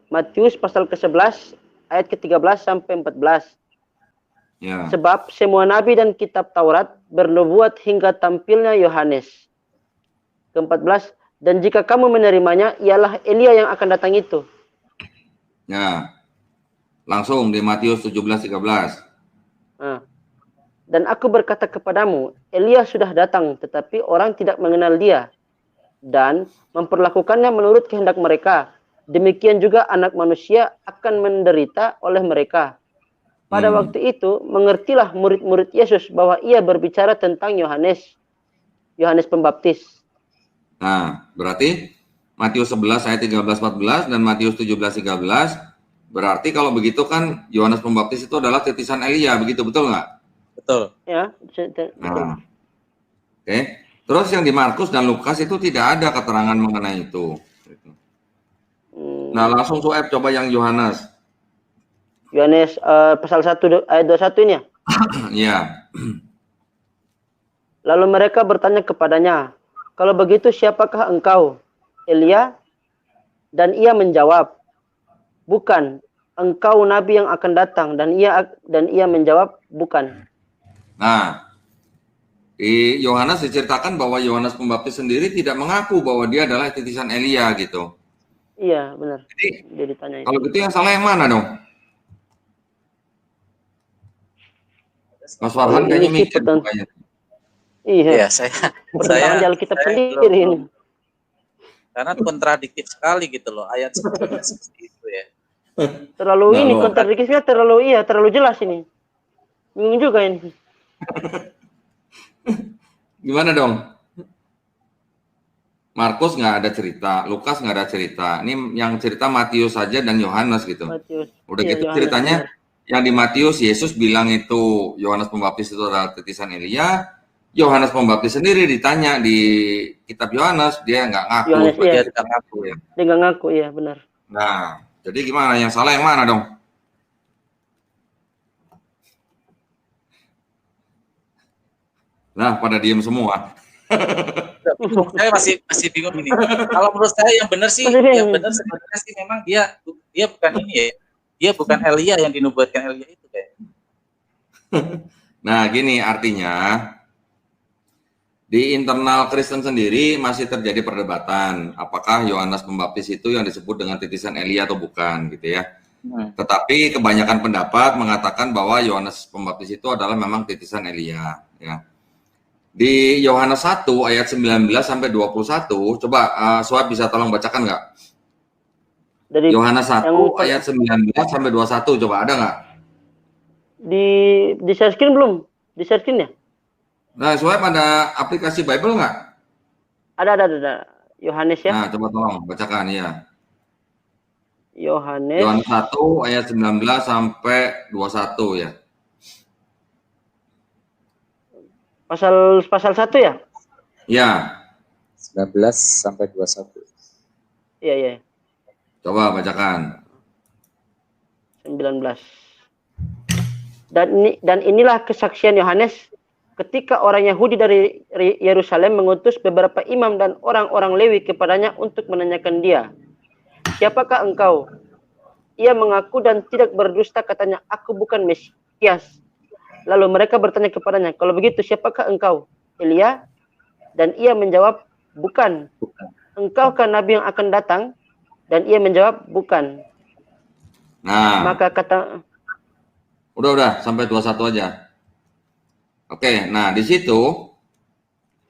Matius pasal ke-11 ayat ke-13 sampai 14. Ya. Sebab semua nabi dan kitab Taurat bernubuat hingga tampilnya Yohanes. Ke-14, dan jika kamu menerimanya, ialah Elia yang akan datang itu. Ya. Langsung di Matius 17:13. Dan aku berkata kepadamu, Elia sudah datang, tetapi orang tidak mengenal dia dan memperlakukannya menurut kehendak mereka. Demikian juga Anak Manusia akan menderita oleh mereka. Pada waktu itu, mengertilah murid-murid Yesus bahwa ia berbicara tentang Yohanes Pembaptis. Nah, berarti Matius 11 ayat 13-14 dan Matius 17-13, berarti kalau begitu kan Yohanes Pembaptis itu adalah titisan Elia, begitu betul nggak? Betul. Ya, nah. Oke. Terus yang di Markus dan Lukas itu tidak ada keterangan mengenai itu. Nah, langsung Sueb coba yang Yohanes. Yohanes pasal 1 ayat 21 ini ya? Iya. Lalu mereka bertanya kepadanya, "Kalau begitu siapakah engkau?" Elia, dan ia menjawab, "Bukan, engkau nabi yang akan datang." Dan ia menjawab, "Bukan." Nah, di Yohanes diceritakan bahwa Yohanes Pembaptis sendiri tidak mengaku bahwa dia adalah titisan Elia gitu. Iya, benar. Jadi Dia ditanya kalau itu. gitu yang salah yang mana dong? Mas Farhan Ini kayaknya sih mikir kayaknya. Iya, Iya, pertentangan di Alkitab sendiri ini. karena kontradiktif sekali gitu loh ayat sebelumnya seperti itu ya. Terlalu Nah, ini loh. kontradiktifnya terlalu jelas ini. Bingung juga ini. Gimana dong? Markus nggak ada cerita, Lukas nggak ada cerita. Ini yang cerita Matius saja dan Yohanes gitu. Matius. Udah Iya, gitu Yohanes, ceritanya benar. yang di Matius Yesus bilang itu Yohanes Pembaptis itu adalah titisan Elia. Yohanes Pembaptis sendiri ditanya di kitab Yohanes, dia nggak ngaku Yohanes, sebagai iya. titisan ngaku ya. Dia nggak ngaku, iya benar. Nah, jadi gimana? Yang salah yang mana dong? Nah, pada diem semua. Saya masih bingung ini. Kalau menurut saya yang benar sih, Masih bingung. yang benar sebenarnya sih memang dia bukan ini ya. Dia bukan Elia yang dinubuatkan Elia itu kayak. Nah, gini artinya di internal Kristen sendiri masih terjadi perdebatan apakah Yohanes Pembaptis itu yang disebut dengan titisan Elia atau bukan gitu ya. Tetapi kebanyakan pendapat mengatakan bahwa Yohanes Pembaptis itu adalah memang titisan Elia ya. Di Yohanes 1 ayat 19 sampai 21, coba Suap bisa tolong bacakan nggak? Dari Yohanes 1 yang ayat 19 sampai 21, coba ada nggak? di share screen belum? Di share screen ya? Nah, Suap ada aplikasi Bible nggak? Ada. Yohanes ya. Nah, coba tolong bacakan ya. Yohanes Yohanes 1 ayat 19 sampai 21 ya. pasal 1 ya? Ya, 19 sampai 21. Iya. coba bacakan. 19. Dan inilah kesaksian Yohanes ketika orang Yahudi dari Yerusalem mengutus beberapa imam dan orang-orang Lewi kepadanya untuk menanyakan dia, "Siapakah engkau?" Ia mengaku dan tidak berdusta, katanya, "Aku bukan Mesias." Lalu mereka bertanya kepadanya, "Kalau begitu siapakah engkau?" Elia, dan ia menjawab, "Bukan." "Engkau kan nabi yang akan datang?" Dan ia menjawab, "Bukan." Nah, Maka kata udah sampai 21 aja. Oke, nah di situ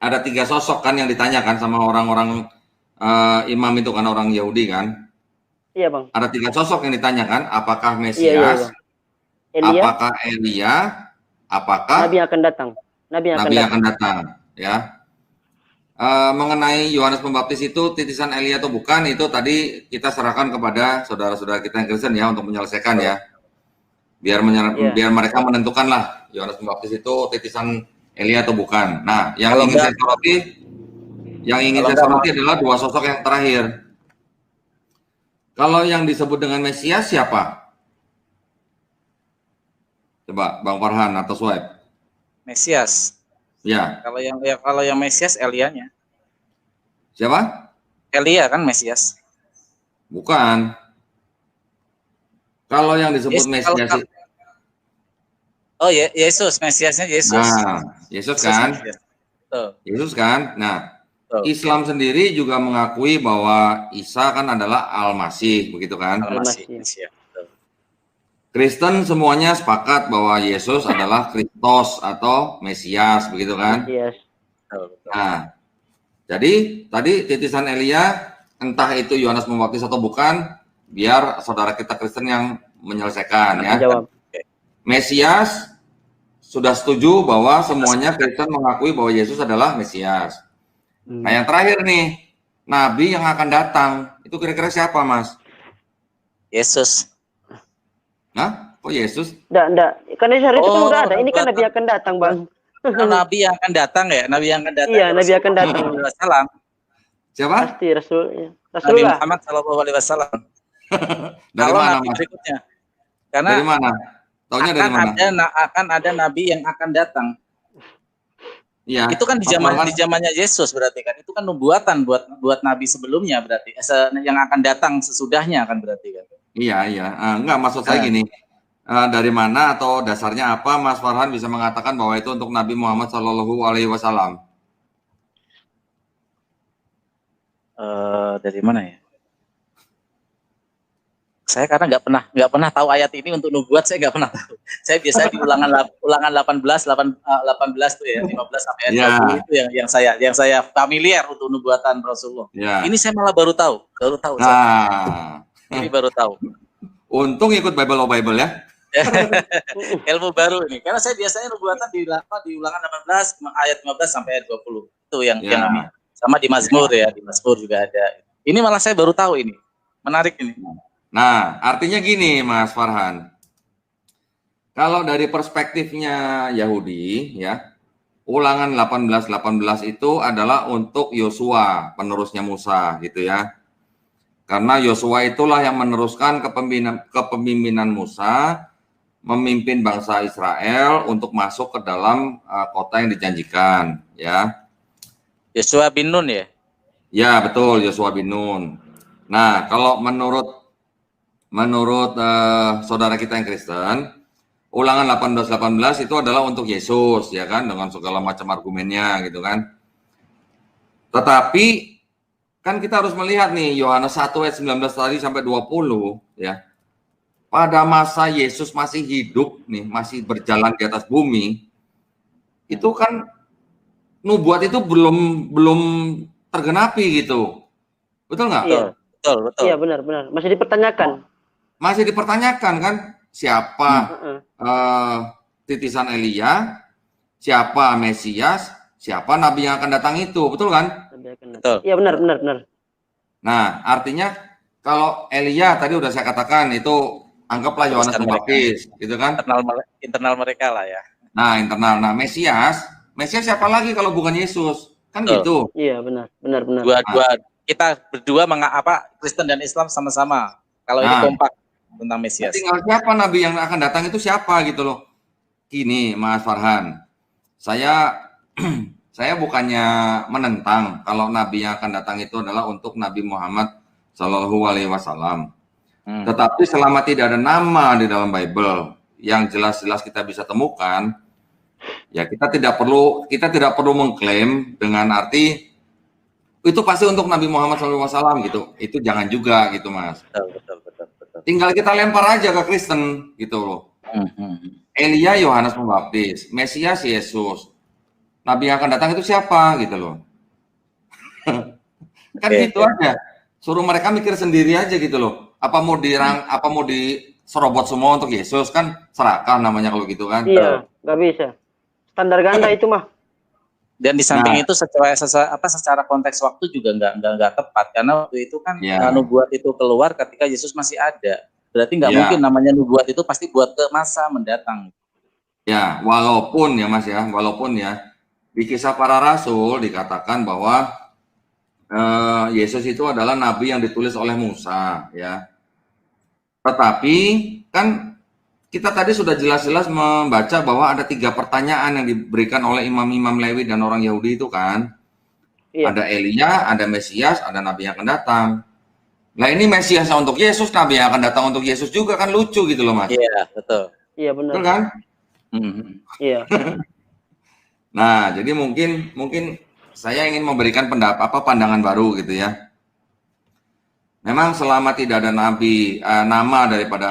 ada 3 sosok kan yang ditanyakan sama orang-orang imam itu kan, orang Yahudi kan. Iya, Bang. Ada 3 sosok yang ditanyakan, apakah Mesias, Iya, Elia, apakah Elia, apakah nabi yang akan datang. Nabi yang akan datang, ya. Mengenai Yohanes Pembaptis itu titisan Elia atau bukan, itu tadi kita serahkan kepada saudara-saudara kita yang Kristen ya untuk menyelesaikan ya. Biar mereka menentukan lah Yohanes Pembaptis itu titisan Elia atau bukan. Nah, yang ingin saya soroti adalah 2 sosok yang terakhir. Kalau yang disebut dengan Mesias siapa? Coba Bang Farhan atau Swipe. Mesias. Ya. Kalau yang Mesias Elianya. Siapa? Elia kan Mesias. Bukan. Kalau yang disebut Mesias Oh ya, Yesus, Mesiasnya Yesus. Nah, Yesus kan? Yesus kan? Nah, Islam sendiri juga mengakui bahwa Isa kan adalah Al-Masih, begitu kan? Al-Masih. Kristen semuanya sepakat bahwa Yesus adalah Kristus atau Mesias, begitu kan? Yes. Nah, jadi tadi titisan Elia, entah itu Yohanes Pembaptis atau bukan, biar saudara kita Kristen yang menyelesaikan ya. Jawab. Mesias sudah setuju bahwa semuanya Kristen mengakui bahwa Yesus adalah Mesias. Nah, yang terakhir nih, Nabi yang akan datang, itu kira-kira siapa, Mas? Yesus. Nah, kok Yesus? Enggak. Karena hari itu kan udah ada. Ini kan Nabi akan datang, Bang. Nabi yang akan datang ya, Nabi yang akan datang. Iya, Nabi akan datang. Salam. Siapa? Pasti Rasulullah. Nabi Muhammad SAW. Dari mana, Nabi Mas? Berikutnya. Karena dari mana? Taunya dari mana? Akan ada Nabi yang akan datang. Iya. Itu kan di zamannya Yesus berarti kan. Itu kan nubuatan buat nabi sebelumnya berarti. Yang akan datang sesudahnya kan berarti kan. Iya. Enggak, maksud saya gini. Dari mana atau dasarnya apa Mas Farhan bisa mengatakan bahwa itu untuk Nabi Muhammad Shallallahu Alaihi Wasallam? Dari mana ya? Saya karena nggak pernah tahu ayat ini untuk nubuat, saya nggak pernah tahu. Saya biasanya di ulangan 18 tuh ya, 15 sampai ayat 20 itu yang saya familiar untuk nubuatan Rasulullah. Ini saya malah baru tahu. Ini baru tahu. Untung ikut Bible ya. Ilmu baru ini. Karena saya biasanya nubuatan di ulangan 18 ayat 15 sampai ayat 20. Itu yang ini. Sama di Mazmur ya, di Mazmur juga ada. Ini malah saya baru tahu ini. Menarik ini. Nah, artinya gini Mas Farhan. Kalau dari perspektifnya Yahudi ya, ulangan 18 itu adalah untuk Yosua, penerusnya Musa gitu ya. Karena Yosua itulah yang meneruskan kepemimpinan Musa memimpin bangsa Israel untuk masuk ke dalam kota yang dijanjikan ya. Yosua bin Nun ya? Ya, betul, Yosua bin Nun. Nah, kalau menurut saudara kita yang Kristen, ulangan 18 itu adalah untuk Yesus ya kan, dengan segala macam argumennya gitu kan. Tetapi kan kita harus melihat nih Yohanes 1 ayat 19 tadi sampai 20 ya. Pada masa Yesus masih hidup nih, masih berjalan di atas bumi, itu kan nubuat itu belum tergenapi gitu. Betul nggak? Iya. Betul. Iya benar. Masih dipertanyakan. Masih dipertanyakan kan siapa titisan Elia, siapa Mesias, siapa nabi yang akan datang itu, betul kan? Betul. Iya benar. Nah, artinya kalau Elia tadi udah saya katakan itu anggaplah Yohanes Pembaptis, gitu kan? Internal mereka lah ya. Nah, internal. Nah, Mesias siapa lagi kalau bukan Yesus? Kan gitu. Iya benar. Dua kita berdua Kristen dan Islam sama-sama. Kalau ini kompak tentang Mesias. Tinggal siapa nabi yang akan datang itu siapa gitu loh. Gini Mas Farhan, saya bukannya menentang kalau nabi yang akan datang itu adalah untuk Nabi Muhammad Shallallahu Alaihi Wasallam. Tetapi selama tidak ada nama di dalam Bible yang jelas-jelas kita bisa temukan, ya kita tidak perlu mengklaim dengan arti itu pasti untuk Nabi Muhammad SAW gitu. Itu jangan juga gitu Mas. Betul. Tinggal kita lempar aja ke Kristen gitu loh. Elia Yohanes Pembaptis, Mesias Yesus. Nabi yang akan datang itu siapa gitu loh. Kan gitu aja. Suruh mereka mikir sendiri aja gitu loh. Apa mau diserobot semua untuk Yesus, kan serakah namanya kalau gitu kan. Iya, nggak bisa. Standar ganda itu mah. Dan di samping itu secara konteks waktu juga nggak tepat, karena waktu itu kan nubuat itu keluar ketika Yesus masih ada. Berarti nggak mungkin namanya nubuat itu pasti buat ke masa mendatang. Ya, walaupun di Kisah Para Rasul dikatakan bahwa Yesus itu adalah nabi yang ditulis oleh Musa ya. Tetapi kan kita tadi sudah jelas-jelas membaca bahwa ada 3 pertanyaan yang diberikan oleh imam-imam Lewi dan orang Yahudi itu kan. Iya. Ada Elia, ada Mesias, ada nabi yang akan datang. Nah ini Mesiasnya untuk Yesus, nabi yang akan datang untuk Yesus juga, kan lucu gitu loh Mas. Iya, betul. Iya benar. Betul kan? Iya. Nah, jadi mungkin saya ingin memberikan pandangan baru gitu ya. Memang selama tidak ada nama daripada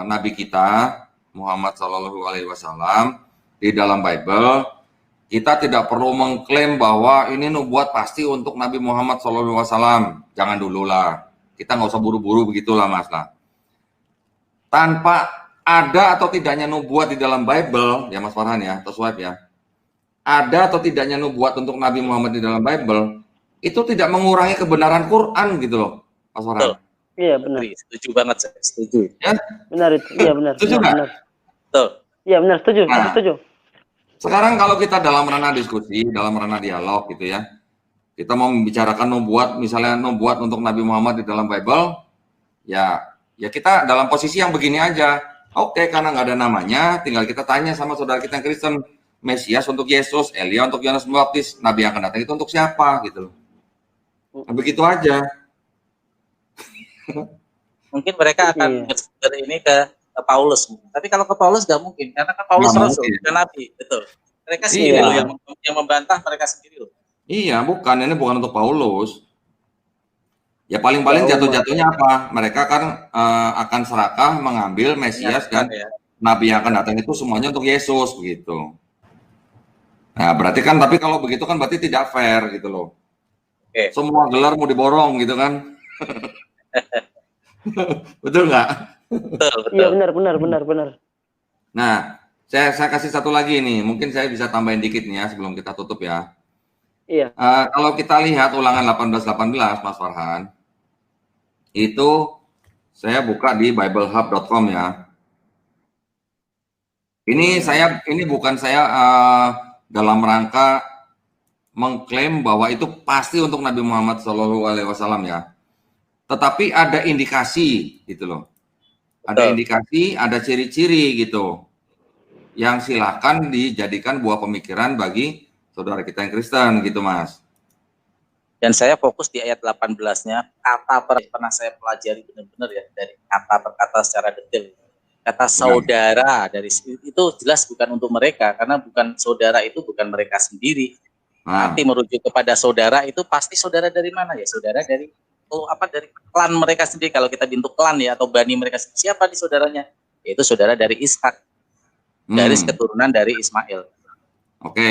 nabi kita Muhammad Shallallahu Alaihi Wasallam di dalam Bible, kita tidak perlu mengklaim bahwa ini nubuat pasti untuk Nabi Muhammad Shallallahu Alaihi Wasallam. Jangan dulu lah, kita nggak usah buru-buru begitulah Mas lah. Tanpa ada atau tidaknya nubuat di dalam Bible, ya Mas Farhan ya, atau Swipe ya, ada atau tidaknya nubuat untuk Nabi Muhammad di dalam Bible, itu tidak mengurangi kebenaran Quran gitu loh. Mas Farhan. Iya benar. Setuju banget, saya setuju. Ya? Benar itu. Iya benar. Setuju nggak? Betul. Iya benar, setuju. Setuju. Sekarang kalau kita dalam ranah diskusi, dalam ranah dialog gitu ya, kita mau membicarakan misalnya nubuat untuk Nabi Muhammad di dalam Bible, ya kita dalam posisi yang begini aja. Oke, karena nggak ada namanya, tinggal kita tanya sama saudara kita yang Kristen, Mesias untuk Yesus, Elia untuk Yohanes Pembaptis, Nabi yang akan datang itu untuk siapa gitu loh. Nah, begitu aja. Mungkin mereka akan nge-share ini ke Paulus. Tapi kalau ke Paulus nggak mungkin, karena kan Paulus Nggak rasul, mungkin. bukan nabi, betul. Mereka sendiri Iya. loh yang membantah mereka sendiri loh. Iya, bukan, ini bukan untuk Paulus. Ya paling-paling Ya, jatuh-jatuhnya apa? Mereka kan akan serakah mengambil Mesias dan Ya. Nabi yang akan datang itu semuanya untuk Yesus begitu. Nah, berarti kan, tapi kalau begitu kan berarti tidak fair gitu loh. Oke. Semua gelar mau diborong gitu kan. Betul nggak? Betul. Iya, benar. Nah, saya kasih satu lagi nih, mungkin saya bisa tambahin dikit nih ya sebelum kita tutup ya. Iya. Kalau kita lihat ulangan 18-18, Mas Farhan, itu saya buka di biblehub.com ya. Ini bukan saya dalam rangka mengklaim bahwa itu pasti untuk Nabi Muhammad SAW ya. Tetapi ada indikasi gitu loh. Ada indikasi, ada ciri-ciri gitu. Yang silakan dijadikan buah pemikiran bagi saudara kita yang Kristen gitu, Mas. Dan saya fokus di ayat 18-nya, kata pernah saya pelajari benar-benar ya, dari kata per kata secara detail. Kata saudara dari itu jelas bukan untuk mereka, karena bukan saudara itu bukan mereka sendiri. Nanti merujuk kepada saudara itu pasti saudara dari mana ya? Saudara dari dari klan mereka sendiri. Kalau kita bentuk klan ya atau bani mereka sendiri, siapa di saudaranya? Yaitu saudara dari Ishak, garis keturunan dari Ismail. Oke.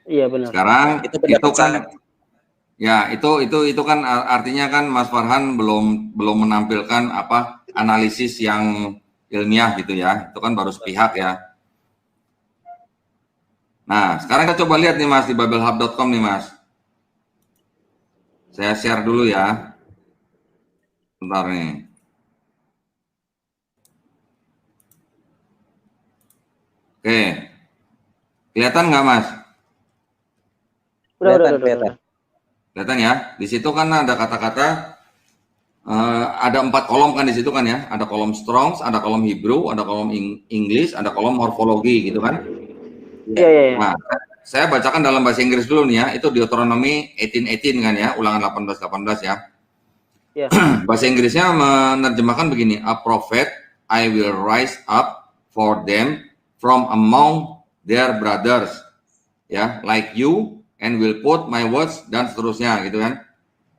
Iya benar. Sekarang itu kan ya itu kan artinya kan Mas Farhan belum menampilkan apa analisis yang ilmiah gitu ya. Itu kan baru sepihak ya. Nah, sekarang kita coba lihat nih Mas di biblehub.com nih Mas. Saya share dulu ya. Bentar nih. Oke. Kelihatan nggak Mas? Udah. Kelihatan ya. Di situ kan ada kata-kata ada 4 kolom kan di situ kan ya. Ada kolom Strongs, ada kolom Hebrew, ada kolom English, ada kolom morfologi gitu kan. Iya. Nah, saya bacakan dalam bahasa Inggris dulu nih ya. Itu Deuteronomy 18:18 kan ya, ulangan 18:18 ya. Iya. Bahasa Inggrisnya menerjemahkan begini, a prophet I will rise up for them from among their brothers. Ya, like you and will put my words dan seterusnya gitu kan.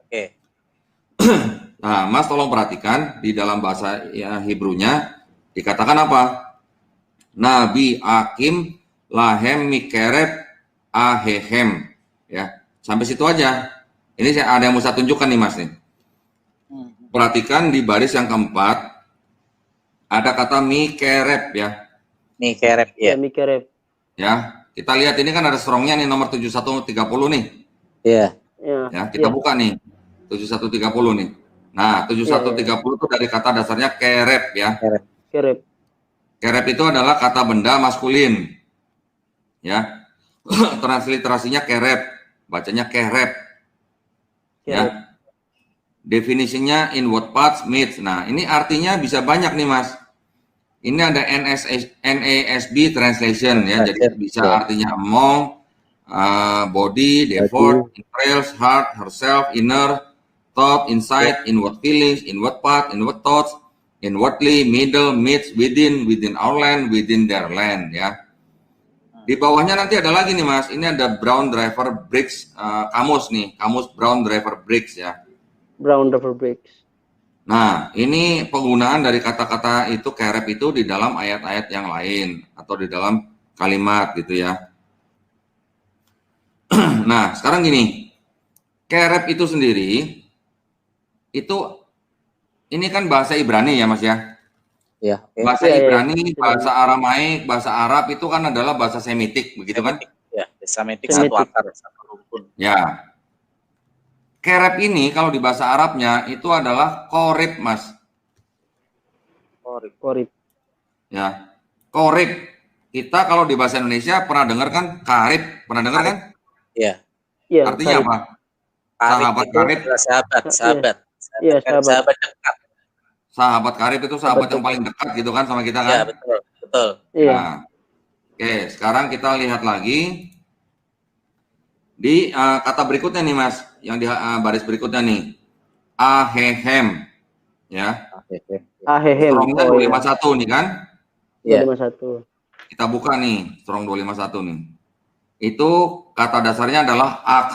Oke. Nah, Mas tolong perhatikan di dalam bahasa ya, Hebrew-nya dikatakan apa? Nabi Akim lahem mikerep ahehem ya. Sampai situ aja. Ini ada yang mau saya tunjukkan nih Mas nih. Perhatikan di baris yang keempat ada kata mikerep ya. Mikerep ya. Mikerep. Ya, kita lihat ini kan ada strongnya nih nomor 7130 nih. Iya. Ya, kita buka nih 7130 nih. Nah, 7130 itu dari kata dasarnya kerep ya. Kerep. Kerep itu adalah kata benda maskulin. Ya. Transliterasinya kerep, bacanya kerep. Ya. Definisinya in what parts meets. Nah, ini artinya bisa banyak nih, Mas. Ini ada NASB translation ya, jadi bisa artinya among, body, default, entrails, heart, herself, inner, thought, inside, inward feelings, inward part, inward thoughts, inwardly, middle, midst, within our land, within their land ya. Di bawahnya nanti ada lagi nih Mas, ini ada Brown Driver Briggs kamus nih, kamus Brown Driver Briggs ya. Brown Driver Briggs. Nah, ini penggunaan dari kata-kata itu kerep itu di dalam ayat-ayat yang lain atau di dalam kalimat gitu ya. Nah, sekarang gini, kerep itu sendiri itu ini kan bahasa Ibrani ya Mas ya. Ya. Bahasa Ibrani, bahasa Aramaik, bahasa Arab itu kan adalah bahasa Semitik begitu kan? Ya, Semitik satu akar, satu rukun. Ya. Kerep ini kalau di bahasa Arabnya itu adalah korib, Mas. Korib. Ya, korib. Kita kalau di bahasa Indonesia pernah dengar kan karib? Pernah dengar kan? Iya. Iya. Artinya karib. apa? Sahabat karib. Sahabat. Iya, Sahabat dekat. Sahabat karib itu sahabat yang paling dekat gitu kan sama kita kan? Iya, betul. Iya. Nah, Oke, sekarang kita lihat lagi di kata berikutnya nih Mas, yang di baris berikutnya nih. Ahehem, ya. Ahehem. Strongnya 251 nih kan? Iya. 251. Kita buka nih, strong 251 nih. Itu kata dasarnya adalah ak.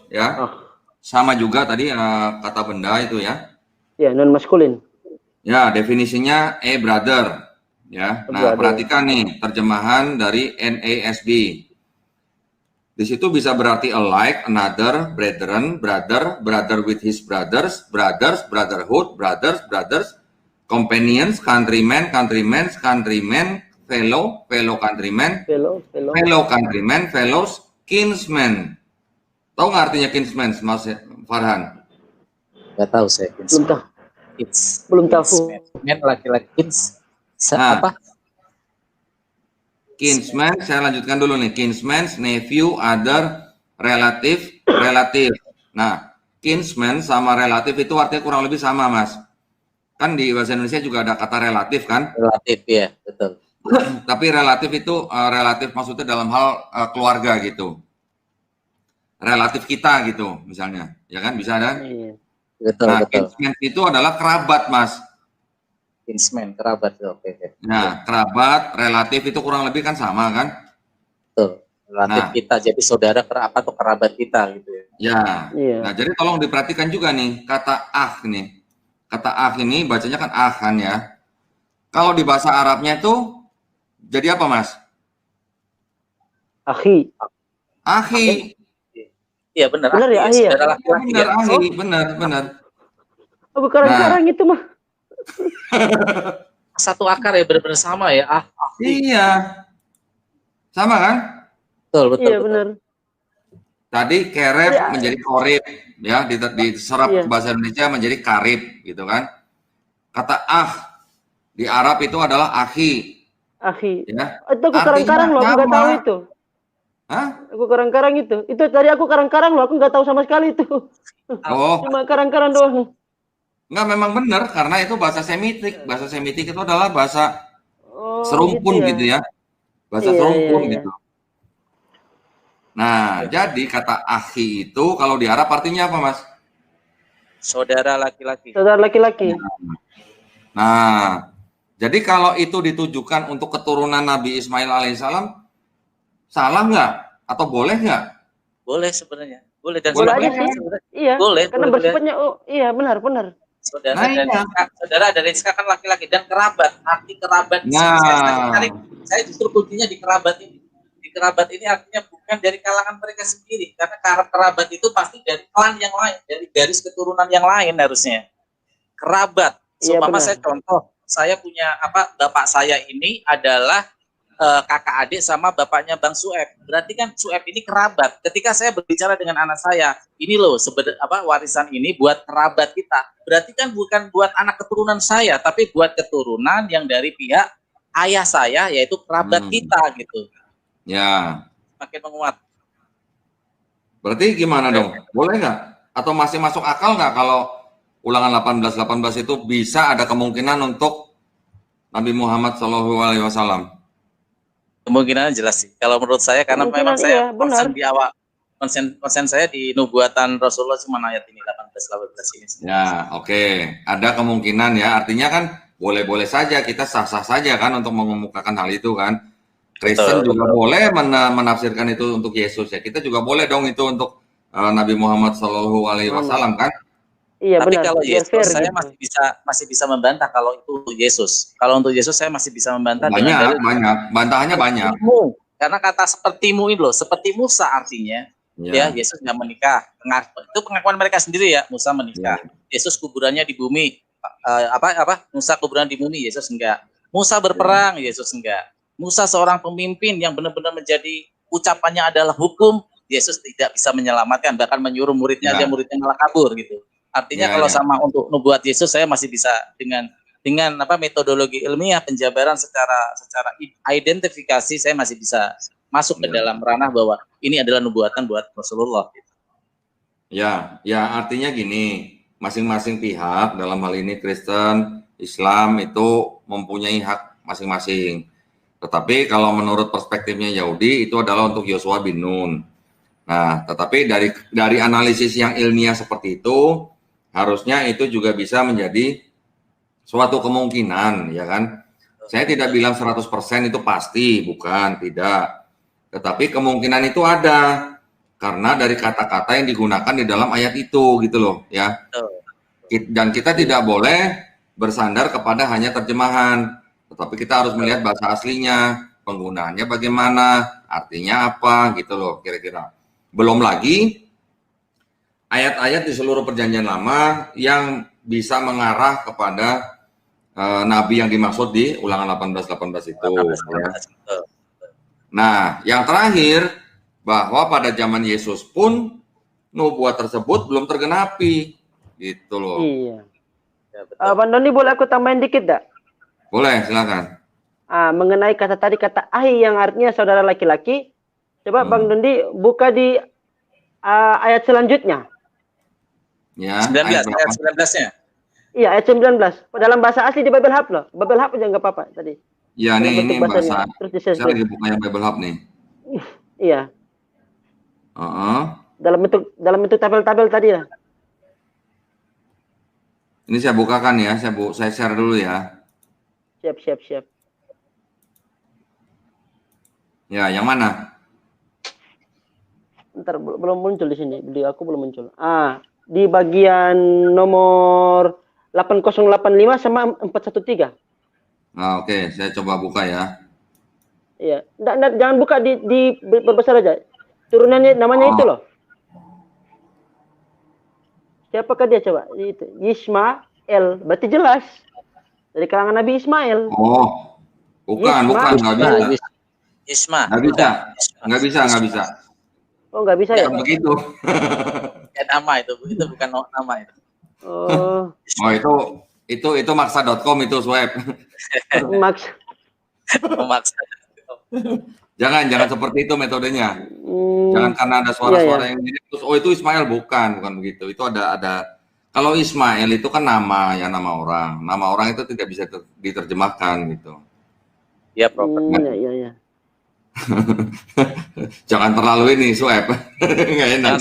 Ya. Sama juga tadi kata benda itu ya. Ya, non maskulin. Ya, definisinya brother. Ya. Nah, perhatikan nih terjemahan dari NASB. Di situ bisa berarti alike, another, brethren, brother, brother with his brothers, brothers, brotherhood, brothers, brothers, companions, countrymen, countrymen, countrymen, fellow, fellow countrymen, fellow countrymen, fellows, kinsmen. Tahu nggak artinya kinsmen, Mas Farhan? Nggak tahu saya. Belum tahu. Kids. Belum tahu. Men laki-laki kids. Nah, Apa? kinsman, saya lanjutkan dulu nih. Kinsman, nephew, other, relative, relative. Nah, kinsman sama relatif itu artinya kurang lebih sama, Mas. Kan di bahasa Indonesia juga ada kata relatif kan? Relatif ya, betul. Tapi relatif itu relatif maksudnya dalam hal keluarga gitu. Relatif kita gitu, misalnya. Ya kan, bisa kan? Betul, Nah, betul. kinsman itu adalah kerabat, Mas. Kinsman, kerabat. Oke. Nah, kerabat, relatif itu kurang lebih kan sama kan? Betul. Relatif kita, jadi saudara atau kerabat kita gitu ya. Ya. Iya. Nah, jadi tolong diperhatikan juga nih kata ah nih. Kata ah ini bacanya kan ah kan ya. Kalau di bahasa Arabnya itu jadi apa, Mas? Akhi. Akhi. Iya benar. Benar ya, akhi ya? Saudara laki-laki Benar, ya. akhi, benar. Aku karang-karang itu mah. Satu akar ya, benar-benar sama ya. Iya. Sama kan? Betul. Iya benar. Tadi kerep Ya. menjadi korib ya, diserap Iya. ke bahasa Indonesia menjadi karib gitu kan. Kata ah di Arab itu adalah akhi. Akhi. Ya. Itu aku karang-karang loh, aku nggak tahu itu. Hah? Aku karang-karang itu. Itu tadi aku karang-karang loh, aku nggak tahu sama sekali itu. Oh, Cuma karang-karang doang. enggak, memang benar karena itu bahasa Semitik. Bahasa Semitik itu adalah bahasa serumpun gitu ya. Bahasa serumpun gitu. Nah, jadi kata akhi itu kalau di Arab artinya apa, Mas? Saudara laki-laki. Saudara laki-laki. Nah, jadi kalau itu ditujukan untuk keturunan Nabi Ismail alaihissalam, salah nggak? Atau boleh nggak? Boleh sebenarnya. Boleh dan Boleh aja sebenarnya sih. Iya. boleh. Karena boleh. bersifatnya iya benar. Saudara Nah, dan iya. saudara dan Rizka kan laki-laki dan kerabat. Arti kerabat di sini saya justru kuncinya di kerabat ini. Di kerabat ini artinya bukan dari kalangan mereka sendiri, karena kerabat itu pasti dari klan yang lain, dari garis keturunan yang lain harusnya. Kerabat. Seumpama saya contoh, saya punya bapak saya ini adalah kakak adik sama bapaknya Bang Sueb. Berarti kan Sueb ini kerabat. Ketika saya berbicara dengan anak saya, ini loh warisan ini buat kerabat kita. Berarti kan bukan buat anak keturunan saya, tapi buat keturunan yang dari pihak ayah saya, yaitu kerabat kita gitu. Ya. Makin menguat. Berarti gimana dong? Boleh nggak? Atau masih masuk akal nggak kalau ulangan 18 itu bisa ada kemungkinan untuk Nabi Muhammad SAW? Kemungkinan jelas sih. Kalau menurut saya, karena memang saya konsen di awal, konsen saya di nubuatan Rasulullah cuma ayat ini 18 ini. Ya, oke. Ada kemungkinan ya. Artinya kan boleh-boleh saja, kita sah-sah saja kan untuk mengemukakan hal itu kan. Kristen juga boleh menafsirkan itu untuk Yesus ya. Kita juga boleh dong itu untuk Nabi Muhammad SAW kan. Iya, tapi benar. kalau Yesus saya masih bisa membantah kalau itu Yesus. Kalau untuk Yesus saya masih bisa membantah. Banyak. Bantahannya banyak. Karena kata sepertimu ini loh, seperti Musa artinya. Ya, Yesus nggak menikah. Itu pengakuan mereka sendiri ya. Musa menikah. Yesus kuburannya di bumi. Musa kuburan di bumi, Yesus enggak. Musa berperang, Yesus enggak. Musa seorang pemimpin yang benar-benar menjadi ucapannya adalah hukum, Yesus tidak bisa menyelamatkan, bahkan menyuruh muridnya aja muridnya malah kabur gitu. Artinya kalau sama untuk nubuat Yesus saya masih bisa dengan metodologi ilmiah penjabaran secara identifikasi saya masih bisa masuk ke dalam ranah bahwa ini adalah nubuatan buat Rasulullah. Ya artinya gini, masing-masing pihak dalam hal ini Kristen, Islam itu mempunyai hak masing-masing. Tetapi kalau menurut perspektifnya Yahudi itu adalah untuk Yosua bin Nun. Nah, tetapi dari analisis yang ilmiah seperti itu, harusnya itu juga bisa menjadi suatu kemungkinan, ya kan? Saya tidak bilang 100% itu pasti, bukan, tidak. Tetapi kemungkinan itu ada karena dari kata-kata yang digunakan di dalam ayat itu, gitu loh, ya. Dan kita tidak boleh bersandar kepada hanya terjemahan, tetapi kita harus melihat bahasa aslinya, penggunaannya bagaimana, artinya apa, gitu loh, kira-kira. Belum lagi ayat-ayat di seluruh perjanjian lama yang bisa mengarah kepada nabi yang dimaksud di Ulangan 18:18 itu. Ya. Nah, yang terakhir, bahwa pada zaman Yesus pun nubuat tersebut belum tergenapi, gitu loh. Iya. Bang Doni, boleh aku tambahin dikit dak? Boleh, silakan. Mengenai kata tadi, kata ahi yang artinya saudara laki-laki, coba Bang Dondi buka di ayat selanjutnya. Ya, 19, ayat 19-nya. Iya, ayat 19. Dalam bahasa asli di Bible Hub loh. Bible Hub aja nggak apa-apa tadi. Ya, ini bahasa. Terus Saya lagi buka yang Bible Hub nih. Iya. Dalam bentuk tabel-tabel tadi lah. Ini saya bukakan ya, saya share dulu ya. Siap. Ya, yang mana? Ntar belum muncul di sini. Aku belum muncul. Di bagian nomor 8085 sama 413. Oke, saya coba buka ya. Iya, jangan buka di berbesar aja. Turunannya namanya itu loh. Siapakah dia coba? Itu Ismail, berarti jelas dari kalangan Nabi Ismail. Oh, bukan, nggak bisa. Isma. Nggak bisa. Oh, nggak bisa ya? Begitu. Nama itu bukan nama itu. Oh. Itu maksa.com itu swab. Maksa. Jangan seperti itu metodenya. Jangan karena ada suara-suara yang gini terus itu Ismail, bukan begitu. Itu ada kalau Ismail itu kan nama orang. Nama orang itu tidak bisa diterjemahkan gitu. Ya, proper. Iya. Jangan terlalu ini swab. Jangan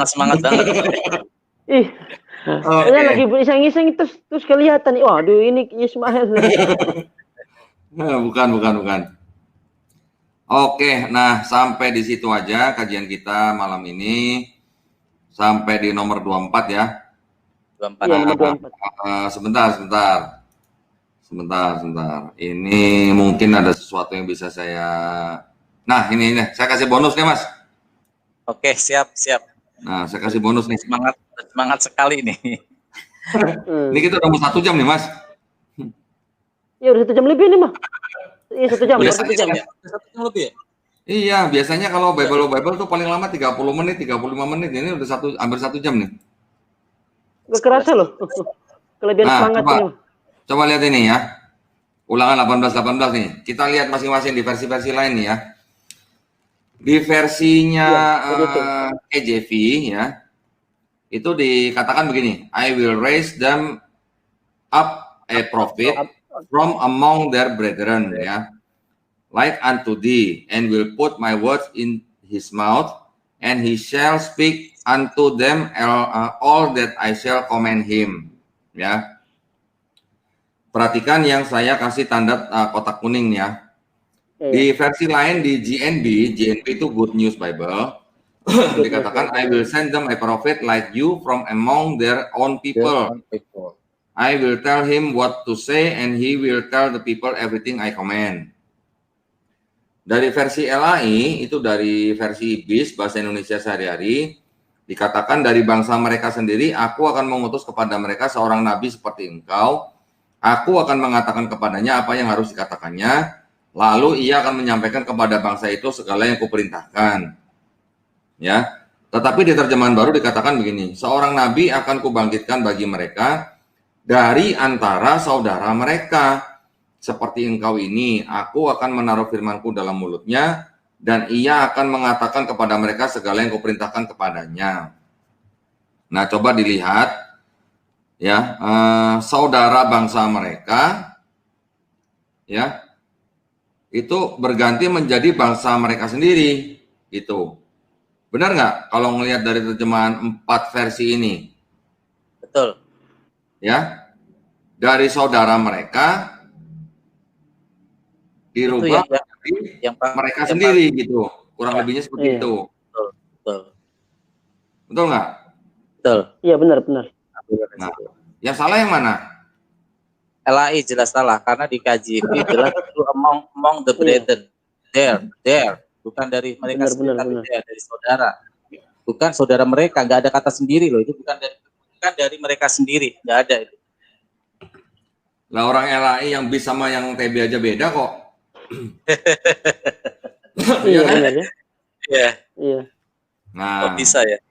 semangat banget. Saya lagi iseng-iseng terus kelihatan nih. Waduh, ini Ismail. Bukan. Oke, nah sampai di situ aja kajian kita malam ini. Sampai di nomor 24 ya. 24. Ya, nomor 24. Sebentar. Ini mungkin ada sesuatu yang bisa saya. Nah, ini saya kasih bonus nih, Mas. Oke, siap. Nah, saya kasih bonus nih. Semangat sekali nih. Ini kita udah mau 1 jam nih, Mas. Ya udah 1 jam lebih nih, mah. Iya, 1 jam. Udah 1 jam. 1 jam lebih ya? Iya, biasanya kalau Bible tuh paling lama 30 menit, 35 menit. Ini udah hampir 1 jam nih. Gak kerasa loh. Kelebihan semangat ini. Coba lihat ini ya. Ulangan 18 nih. Kita lihat masing-masing di versi-versi lain nih ya. Di versinya KJV ya. Itu dikatakan begini, I will raise them up a prophet from among their brethren, ya, like unto thee, and will put my words in his mouth, and he shall speak unto them all that I shall command him. Ya, perhatikan yang saya kasih tanda kotak kuning ya. Di versi lain di GNB itu Good News Bible, dikatakan I will send them a prophet like you from among their own people. I will tell him what to say and he will tell the people everything I command. Dari versi LAI, itu dari versi BIS, Bahasa Indonesia Sehari-Hari, dikatakan dari bangsa mereka sendiri, aku akan mengutus kepada mereka seorang nabi seperti engkau. Aku akan mengatakan kepadanya apa yang harus dikatakannya, lalu ia akan menyampaikan kepada bangsa itu segala yang kuperintahkan. Ya, tetapi di terjemahan baru dikatakan begini, seorang nabi akan kubangkitkan bagi mereka dari antara saudara mereka. Seperti engkau ini, aku akan menaruh firmanku dalam mulutnya, dan ia akan mengatakan kepada mereka segala yang kuperintahkan kepadanya. Nah, coba dilihat, ya, saudara bangsa mereka, ya, itu berganti menjadi bangsa mereka sendiri. Itu benar nggak kalau ngelihat dari terjemahan 4 versi ini? Betul. Ya, dari saudara mereka dirubah yang mereka sendiri gitu, kurang ya, lebihnya seperti itu. Betul. Betul nggak? Betul. Iya, benar. Nah, yang salah yang mana? LAI jelas salah karena di KJV jelas itu among the brethren. There. Bukan dari mereka sendiri, tapi dari saudara. Bukan saudara mereka, nggak ada kata sendiri loh. Itu bukan dari mereka sendiri, nggak ada itu. Lah orang LAI yang bis sama yang TB aja beda kok. Iya benar ya. Iya. Nah, kok bisa ya?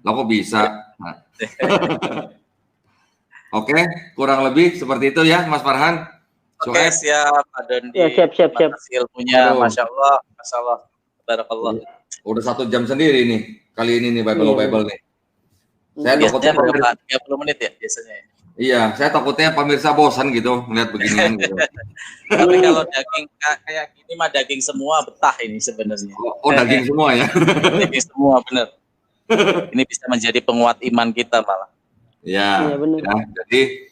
Lah kok bisa? Nah. Oke, kurang lebih seperti itu ya, Mas Farhan. Oke, siap, Pak Dondi. Ya, siap. Ilmunya, Masya Allah, Barakallah. Udah 1 jam sendiri nih, kali ini nih Bible nih. Saya biasanya berapa? 30 menit ya biasanya. Iya, saya takutnya pemirsa bosan gitu melihat beginian gitu. Tapi kalau daging kayak gini mah daging semua betah ini sebenarnya. Oh, daging semua ya? Daging semua, benar. Ini bisa menjadi penguat iman kita malah. Ya, jadi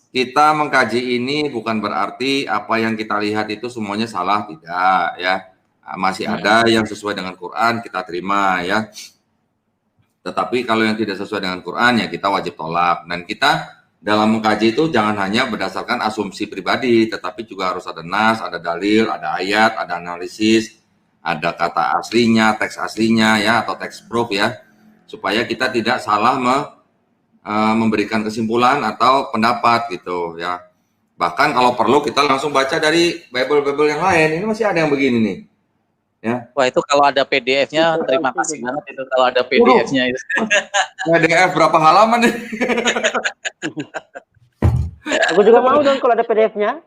kita mengkaji ini bukan berarti apa yang kita lihat itu semuanya salah, tidak ya. Masih ada yang sesuai dengan Quran kita terima ya. Tetapi kalau yang tidak sesuai dengan Quran ya kita wajib tolak. Dan kita dalam mengkaji itu jangan hanya berdasarkan asumsi pribadi, tetapi juga harus ada nas, ada dalil, ada ayat, ada analisis, ada kata aslinya, teks aslinya ya, atau teks proof ya, supaya kita tidak salah memberikan kesimpulan atau pendapat gitu ya. Bahkan kalau perlu kita langsung baca dari Bible yang lain. Ini masih ada yang begini nih. Ya. Wah, itu kalau ada PDF-nya, terima kasih banget itu kalau ada PDF-nya itu. PDF berapa halaman nih? Aku juga mau dong kalau ada PDF-nya.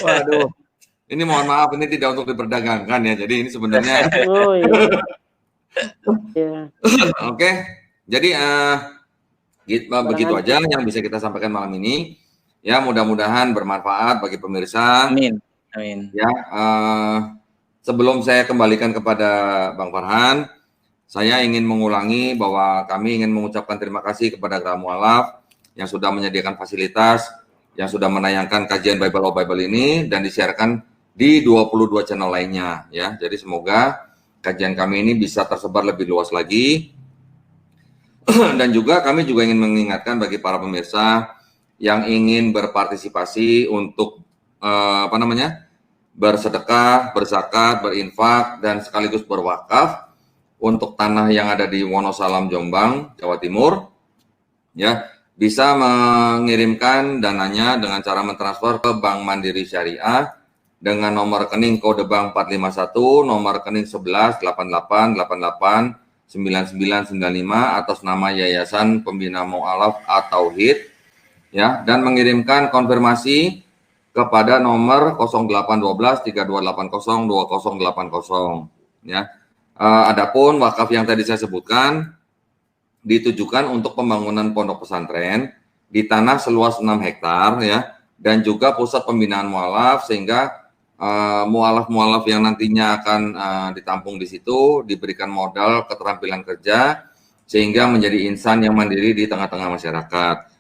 Waduh. Ini mohon maaf, ini tidak untuk diperdagangkan ya. Jadi ini sebenarnya. Oh iya. Oke. Jadi begitu aja yang bisa kita sampaikan malam ini. Ya, mudah-mudahan bermanfaat bagi pemirsa. Amin. Ya, sebelum saya kembalikan kepada Bang Farhan, saya ingin mengulangi bahwa kami ingin mengucapkan terima kasih kepada Geraha Mu'alaf yang sudah menyediakan fasilitas, yang sudah menayangkan kajian Bible ini dan disiarkan di 22 channel lainnya ya. Jadi semoga kajian kami ini bisa tersebar lebih luas lagi. Dan juga kami juga ingin mengingatkan bagi para pemirsa yang ingin berpartisipasi untuk bersedekah, berzakat, berinfak, dan sekaligus berwakaf untuk tanah yang ada di Wonosalam, Jombang, Jawa Timur, ya bisa mengirimkan dananya dengan cara mentransfer ke Bank Mandiri Syariah dengan nomor rekening kode bank 451, nomor rekening 1188889995 atas nama Yayasan Pembina Mu'alaf At-Tauhid, ya, dan mengirimkan konfirmasi kepada nomor 0812-3280-2080 ya. Adapun wakaf yang tadi saya sebutkan ditujukan untuk pembangunan pondok pesantren di tanah seluas 6 hektar ya, dan juga pusat pembinaan mualaf sehingga mualaf-mualaf yang nantinya akan ditampung di situ diberikan modal keterampilan kerja sehingga menjadi insan yang mandiri di tengah-tengah masyarakat.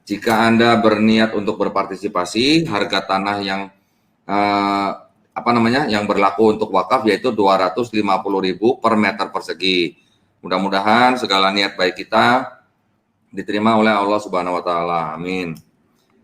Jika Anda berniat untuk berpartisipasi, harga tanah yang yang berlaku untuk wakaf yaitu 250.000 per meter persegi. Mudah-mudahan segala niat baik kita diterima oleh Allah Subhanahu wa taala. Amin.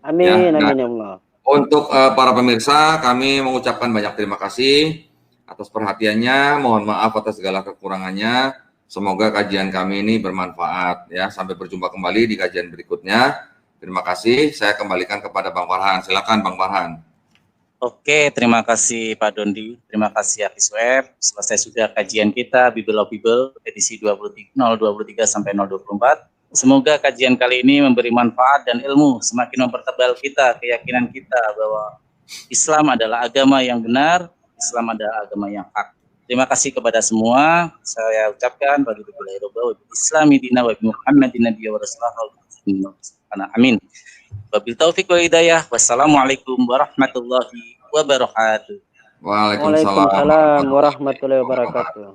Amin, ya, amin ya Allah. Untuk para pemirsa, kami mengucapkan banyak terima kasih atas perhatiannya. Mohon maaf atas segala kekurangannya. Semoga kajian kami ini bermanfaat ya. Sampai berjumpa kembali di kajian berikutnya. Terima kasih. Saya kembalikan kepada Bang Farhan. Silakan Bang Farhan. Oke, terima kasih Pak Dondi. Terima kasih Hafiz Web. Selesai sudah kajian kita Bible of Bible edisi 023 sampai 024. Semoga kajian kali ini memberi manfaat dan ilmu, semakin mempertebal kita keyakinan kita bahwa Islam adalah agama yang benar, Islam adalah agama yang hak. Terima kasih kepada semua. Saya ucapkan bagi Islami dina wa Muhammadin nabiyya wa rasulullah. Amin. Wabil taufiq wal hidayah. Wassalamualaikum warahmatullahi wabarakatuh. Waalaikumsalam. Waalaikumsalam warahmatullahi wabarakatuh.